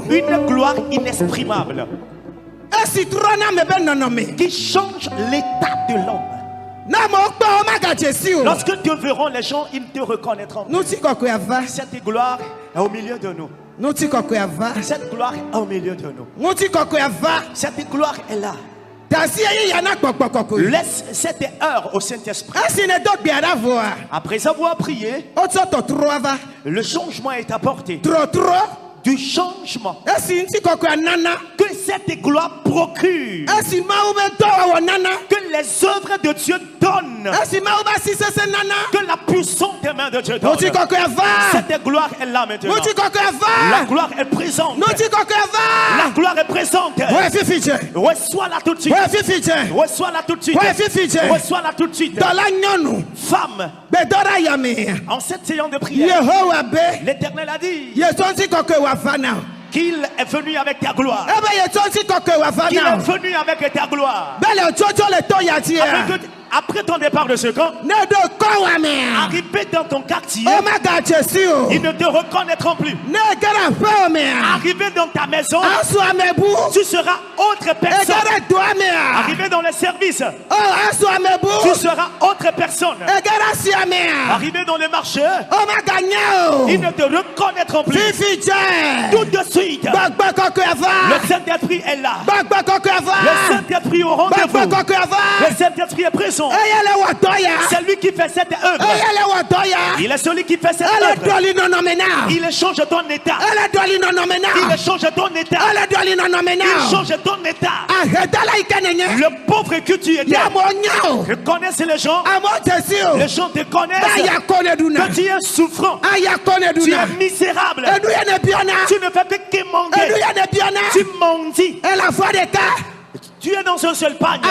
Une gloire inexprimable qui change l'état de l'homme. Lorsque te verront les gens, ils te reconnaîtront. Cette gloire est au milieu de nous. Cette gloire est au milieu de nous. Cette gloire est là. Laisse cette heure au Saint-Esprit. Après avoir prié, le changement est apporté. Du changement que cette gloire procure, que les œuvres de Dieu donnent, que la puissante main de Dieu donne. Cette gloire est là maintenant. La gloire est présente. La gloire est présente. Reçois-la tout de suite. Reçois-la tout de suite. Reçois-la tout de suite. Femme, en cette séance de prière, l'Éternel a dit qu'il est venu avec ta gloire. Qu'il est venu avec ta gloire. Après ton départ de ce camp, arrivé dans ton quartier, ils ne te reconnaîtront plus. Arrivé dans ta maison, tu seras autre personne. Arrivé dans les services, tu seras autre personne. Arrivé dans les marchés, ils ne te reconnaîtront plus. Tout de suite, le Saint-Esprit est là. Le Saint-Esprit au rendez-vous. Le Saint-Esprit est présent. son. C'est lui qui fait cette œuvre. Il est celui qui fait cette œuvre. Il change ton état. Il change ton état. Il change ton état. Le pauvre que tu étais. Je connais les gens. Les gens te connaissent. Que tu es souffrant. Tu es misérable. Tu ne fais que mendier. Tu mendis. Tu es dans un seul panier.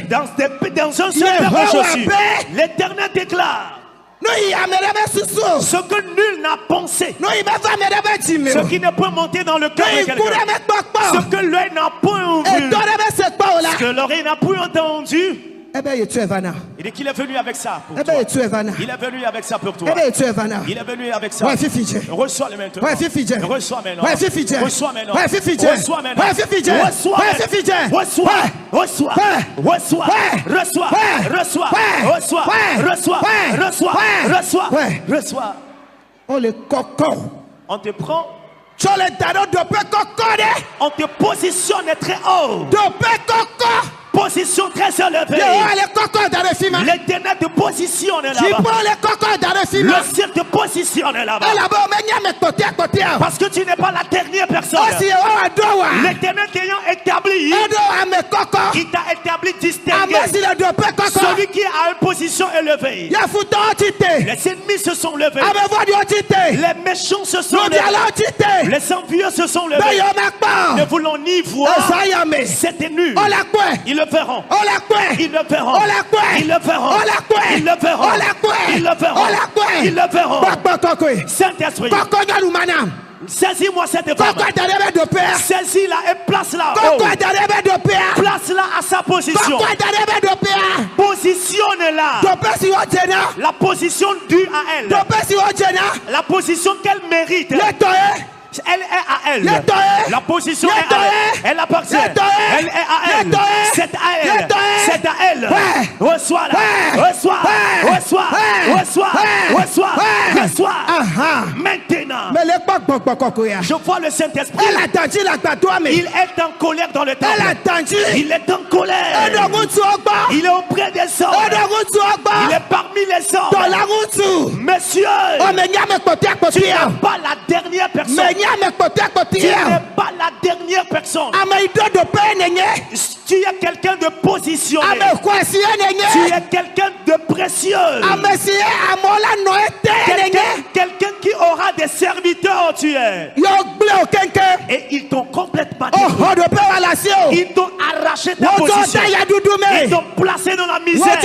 Dans un seul chaussure. L'Éternel déclare. Ce que nul n'a pensé. Ce qui ne peut monter dans le cœur de quelqu'un. Ce que l'œil n'a point vu. Ce que l'oreille n'a point entendu. Il dit qu'il est venu avec ça pour toi. Il est venu avec ça pour toi. Il est venu avec ça. Reçois le maintenant. Reçois maintenant. Reçois maintenant. Reçois maintenant. Reçois. Reçois. Reçois. Reçois. Reçois. Reçois. Reçois. Reçois. Reçois. Reçois. Reçois. Oh le coco. On te prend. On te positionne très haut. Position très élevée. L'Éternel te positionne là-bas. Le ciel te positionne là-bas. Parce que tu n'es pas la dernière personne. L'Éternel t'ayant établi, il t'a établi distingué. Celui qui a une position élevée. Les ennemis se sont levés. Les méchants se sont levés. Les envieux se sont levés. Ne voulons ni voir. C'était nul. Ils le verront. Ils le verront. Ils le verront. Ils le verront. Ils le verront. Ils le verront. Saint-Esprit, saisis-moi cette femme. Saisis-la et place-la. Place-la à sa position. Positionne-la. La position due à elle. La position qu'elle mérite. Elle est à elle. La position est à elle. Elle appartient. Elle est à elle. C'est à elle. C'est à elle. Reçois-la. Reçois. Reçois. Reçois. Reçois. Reçois. Maintenant. Je vois le Saint-Esprit. Il est en colère dans le temple. Il est en colère. Il est auprès des hommes. Il est parmi les hommes. Monsieur, tu n'es pas la dernière personne. Tu n'es pas la dernière personne. Tu es quelqu'un de positionné. Tu es quelqu'un de précieux. Quelqu'un qui aura des serviteurs. Tu es. Et ils t'ont complètement détruit. Ils t'ont arraché ta position. Ils t'ont placé dans la misère.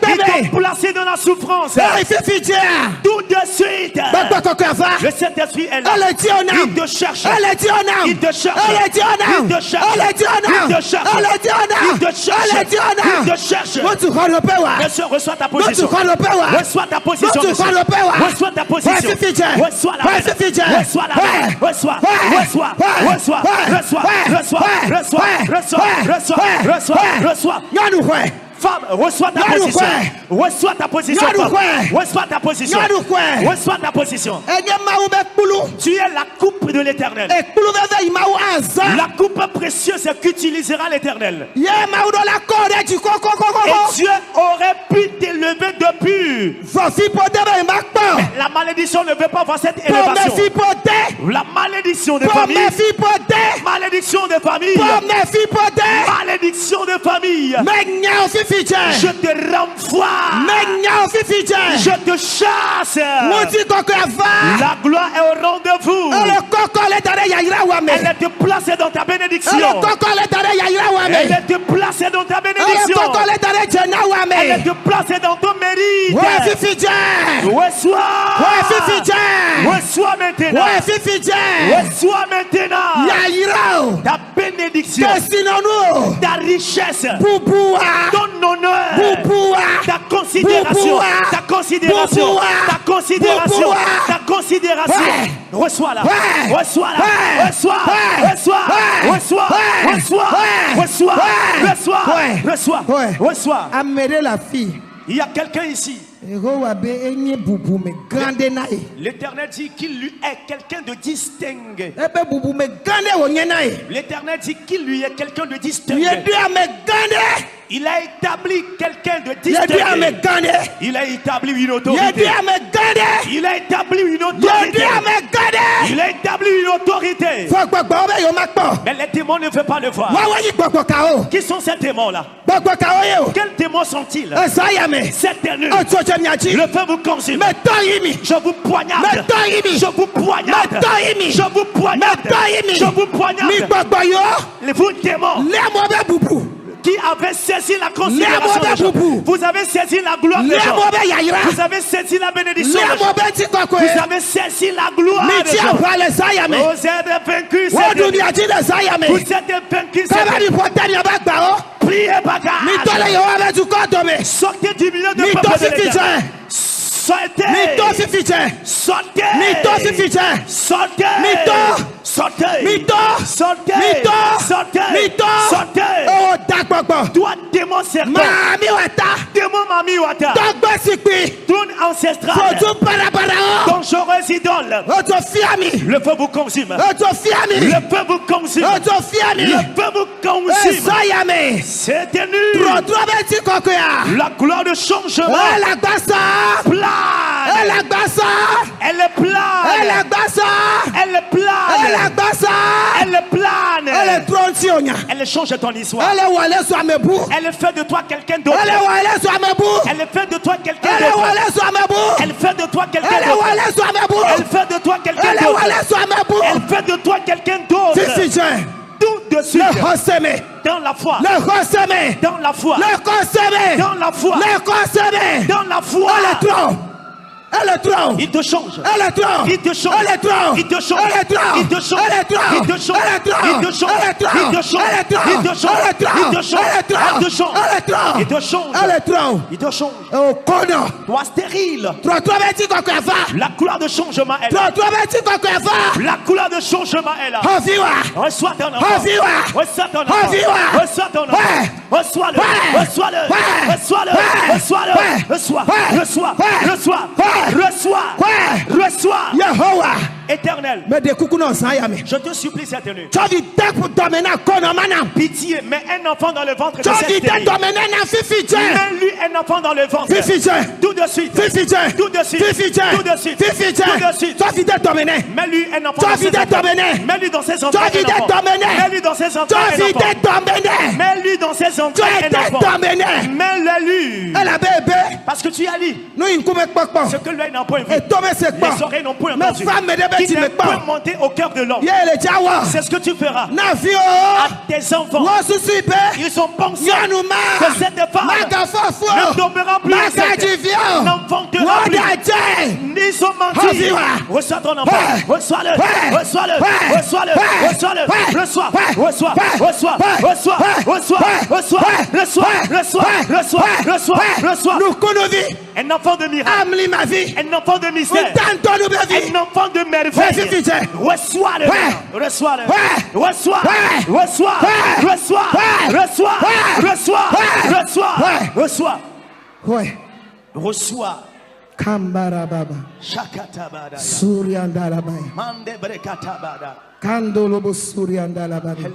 Ils t'ont placé dans la souffrance. Tout de suite. Le Saint-Esprit est là. Il te cherche. Il te cherche. Il te cherche. Il te cherche. Il te cherche. Il te cherche. Monsieur, reçois ta position. Reçois ta position. Reçois ta position. Reçois la main. Reçois la main. Reçois. Reçois. Reçois. Reçois. Reçois. Reçois. Reçois. Reçois. Reçois. Femme, reçois ta position. Reçois ta position. Reçois ta position. Reçois ta position. Tu es la coupe de l'Éternel. La coupe précieuse qu'utilisera l'Éternel. Et Dieu aurait pu t'élever depuis. La malédiction ne veut pas voir cette élévation. La malédiction de famille. Malédiction de famille. Malédiction de famille. Je te renvoie. Je te chasse. La gloire est au rendez-vous. Elle est placée dans ta bénédiction. Elle est placée dans ta bénédiction. Elle est placée dans ton mérite. Reçois. Reçois maintenant. Reçois maintenant ta bénédiction, ta richesse, ton honneur, ta considération, ta considération, ta considération, ta considération. Reçois-la. Reçois-la. Reçois. Reçois. Reçois. Reçois. Reçois. Reçois. Reçois. Reçois. Amenez la fille. Il y a quelqu'un ici. L'Éternel dit qu'il lui est quelqu'un de distingué. L'Éternel dit qu'il lui est quelqu'un de distingué. Il a établi quelqu'un de distingué. Il a établi une autorité. Il a établi une autorité. Il a établi une autorité. Mais les démons ne veulent pas le voir. Qui sont ces démons-là? Quels démons sont-ils? C'est nul. Le feu vous consume. Je vous poignarde. Je vous poignarde. Je vous poignarde. Je vous poignarde. Vous démons qui avez saisi la considération des gens. Vous avez saisi la gloire des gens. Vous avez saisi la bénédiction des gens. Vous avez saisi la gloire des gens. Vous êtes vaincus. Vous êtes vaincus. Priez bagage. Sortez du milieu de peuple de l'Éternel. Sortez. Sortez. Toi, démon serpent, démon mami wata, ton ancestral, dangereuse idole, le feu vous consume, le feu vous consume, le feu vous consume. C'était nul. La gloire de changement, elle est plane. Elle est plane. Elle est plane. Elle change ton histoire. Elle fait de toi quelqu'un d'autre. Elle fait de toi quelqu'un d'autre. Elle fait de toi quelqu'un d'autre. Elle fait de toi quelqu'un d'autre. Elle fait de toi quelqu'un d'autre. Tout de suite. Dans la foi. Dans la foi. Dans la foi. Dans la foi. Il te change. Il te change. Il te change. Il te change. Il te change. Il te change. Il te change. Il te change. Il te change. Il te change. Il te change. Il te change. Toi stérile. La couleur de changement est là. La couleur de changement est là. Reçois ton enfant. Reçois ton enfant. Reçois ton enfant. Reçois-le. Reçois-le. Reçois-le. Reçois-le. Reçois. Reçois. Reçois. Reçois. Éternel, je te supplie cette nuit. Pitié, mets un enfant dans le ventre de cette stérile. Mets-lui un enfant dans le ventre. Tout de suite. Tout de suite. Tout de suite. Tout de suite. Mets-lui un enfant dans ses enfants. Mets-lui dans ses enfants. Mets-lui dans ses enfants. Mets-lui dans ses enfants. Mets-le-lui. Parce que tu as dit ce que l'œil n'a point vu, les oreilles n'ont point entendu, qui n'est point monté au cœur de l'homme. C'est ce que tu feras à tes enfants. Ils sont pensés que cette femme ne tombera plus enceinte, n'enfantera plus. Ils ont menti. Reçois ton enfant. Reçois-le. Reçois-le. Reçois-le. Reçois-le. Reçois. Reçois. Reçois. Reçois. Reçois. Reçois. Reçois. Reçois. Reçois. Reçois. Un enfant de miracle. Un enfant de mystère. Un enfant de merveille. Reçois-le. Reçois-le. Reçois. Reçois. Reçois. Reçois. Reçois. Reçois. Reçois. Reçois. Kambara baba. Shakatabada. Suryandalabaya. Mande brekata. Kandolobo Suryandalabaya.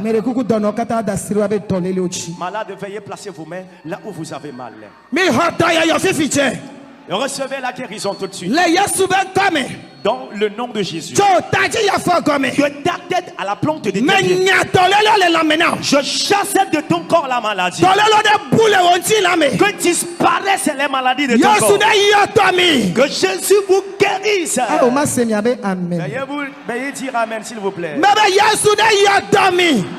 Merekuku dono kata dasirwa be tolele ochi. Malade, veuillez placer vos mains là où vous avez mal. Mi hotaya yo fifiche. Recevez la guérison tout de suite. Le yesu ben tame. Dans le nom de Jésus. Que ta tête à la plante de tes pieds. Je chasse de ton corps la maladie. Que disparaissent les maladies de ton corps. Que Jésus vous guérisse. Veuillez dire amen s'il vous plaît.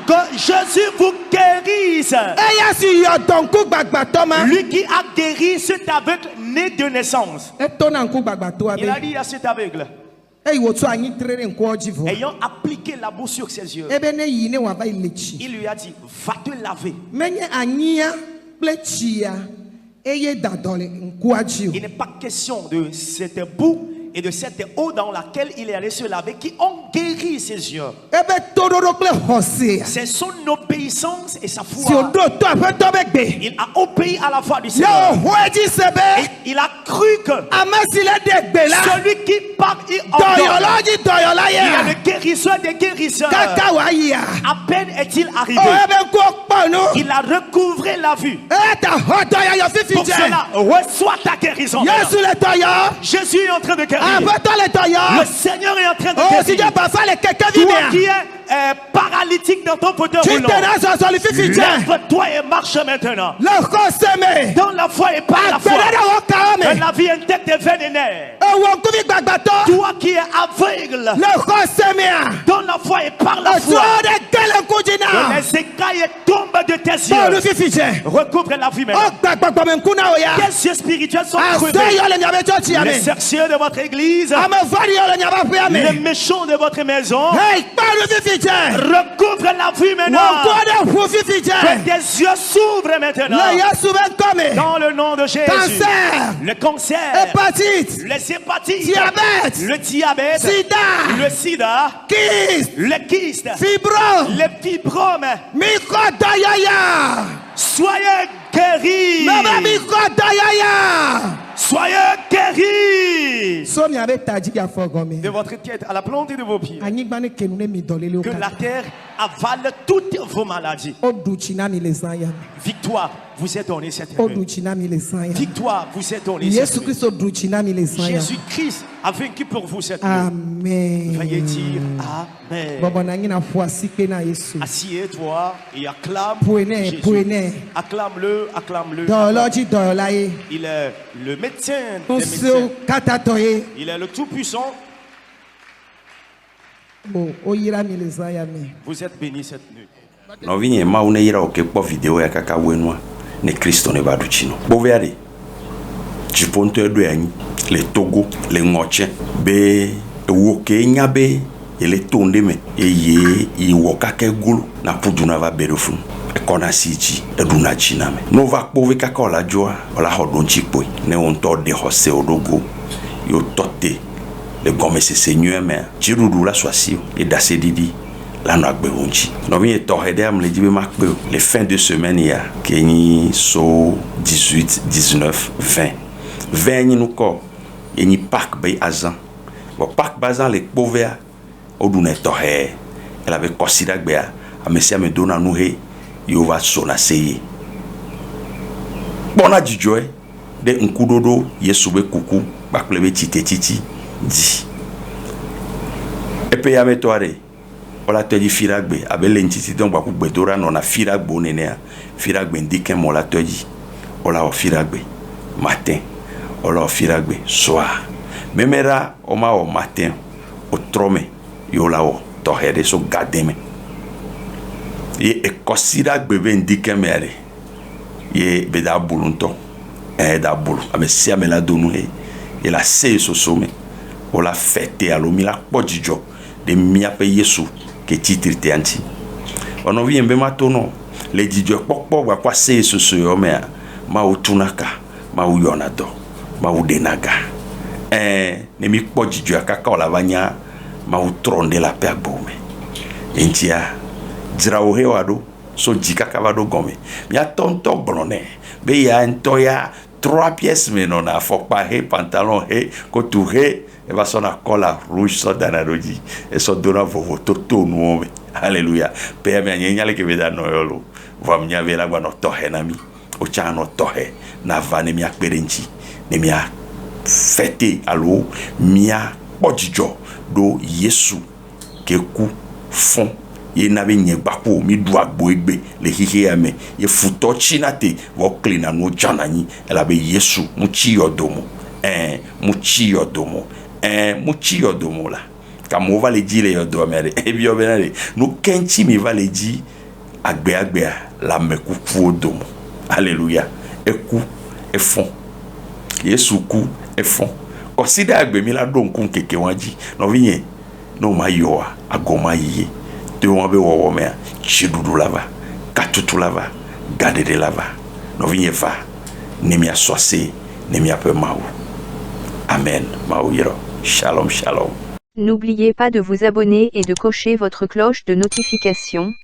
Que Jésus vous guérisse. Lui qui a guéri cet aveugle né de naissance. Il a dit à cet aveugle, ayant appliqué la boue sur ses yeux, il lui a dit, va te laver. Il n'est pas question de cette boue et de cette eau dans laquelle il est allé se laver qui ont guéri ses yeux. C'est son obéissance et sa foi. Il a obéi à la voix du Seigneur. Et il a cru que celui qui parle, il est le guérisseur des guérisseurs. À peine est-il arrivé, il a recouvré la vue. Pour cela, reçois ta guérison. Jésus est en train de guérir. Le Seigneur est en train de guérir. Toi qui es paralytique dans ton fauteuil roulant, lève-toi et marche maintenant. Dans la foi et par la foi, dans la vie intacte des veines et nerfs. Toi qui es aveugle, dans la foi et par la foi, que les écailles tombent de tes yeux. Recouvre la vie maintenant. Quels yeux spirituels sont crevés? Les sorciers de votre église, les méchants de votre maison, recouvre la vue maintenant. Que tes yeux s'ouvrent maintenant. Dans le nom de Jésus. Le cancer, les hépatites, le diabète, le sida, le kyste, les fibromes. Soyez guéris. Soyez guéris de votre tête à la plante de vos pieds. Que la terre avale toutes vos maladies. Victoire vous est donnée cette année. Victoire vous est donnée cette année. Jésus-Christ a vaincu pour vous cette année. Amen. Veuillez dire Amen. Assieds-toi et acclame Jésus. Acclame-le, acclame-le. Il est le médecin des médecins. Il est le tout-puissant. Vous êtes bénis cette nuit. Novinye maune ira okekpo video ya kaka wenwa ne Kristo ne baduchino. Boveare. Jiponto edo yanyi le Togo le ngoche be woke nyabe ele tonde me eye iwoka ke gulu na puduna va berefun. Ekona siji eduna chiname. No va pove kaka ola joa ola hodonchi poi ne onto de hose odogo yo tote le gomme se seigneur me jirudu la swasio e dasedidi la no agbe wonchi no mi to hede am le dibe makbe les fins de semaine ya keni so 18 19 20 20 nous ko eni parc bay azan bo parc bazan le povea oduna to he elle avait considéré gbe a mesia me dona nu he yo va sona seye bona jijoe de nkudodo yesube kuku baklebe titi di epe ya metoare ola te di firagbe abele ntiti donc ba ku gbedora no na firagbo nenea firagbe ndiken mo la te di ola o firagbe matin ola o firagbe soir memera o ma o matin o trome yo la o to hede so gademe ye e kosiragbe be ndiken mere ye be da bulunto da bulu ame si ame la donu he e la se so some ola fete alomi la podjo de mia pe Yesu ke titrite anti ono vi embe matono le dijo pokpo gba kwa se so yo me ma utunaka ma uyona do ma udenaga ne mi podjo akaka ola banya ma utronde la pe agbome entia dirawo he wado so jikaka wado gome mi atonto brone be ya ntoya 3 pièces mais non a faut pas he pantalon he koture e va sona cola rouge so danaroji e so dona vovo toto nuome alléluia pe me nyanyale ke veda no yolo va mnya vela gwa no tohe na mi o chano tohe na vane mi akperenchi ne mi a fete alo mia pojijo do Yesu ke ku fon ye na be nyegbapo mi do agbo egbe le hihe ame ye futo chinate wo klina no janani ela be Yesu mu chi yodomo mu chi yodomo la kamo va le dire yodomere e bi obenare no kenchi mi va le di agbe la mekufu odomo alléluia eku efon Yesu ku efon consider agbe mi la do nkun keke wanji no vinye no mayoa agoma yiye de on be wo me chidudu lava katutu lava gadede lava no vinye fa ne mi asose ne mi ape mawu amen mawu yiro Shalom, shalom. N'oubliez pas de vous abonner et de cocher votre cloche de notification.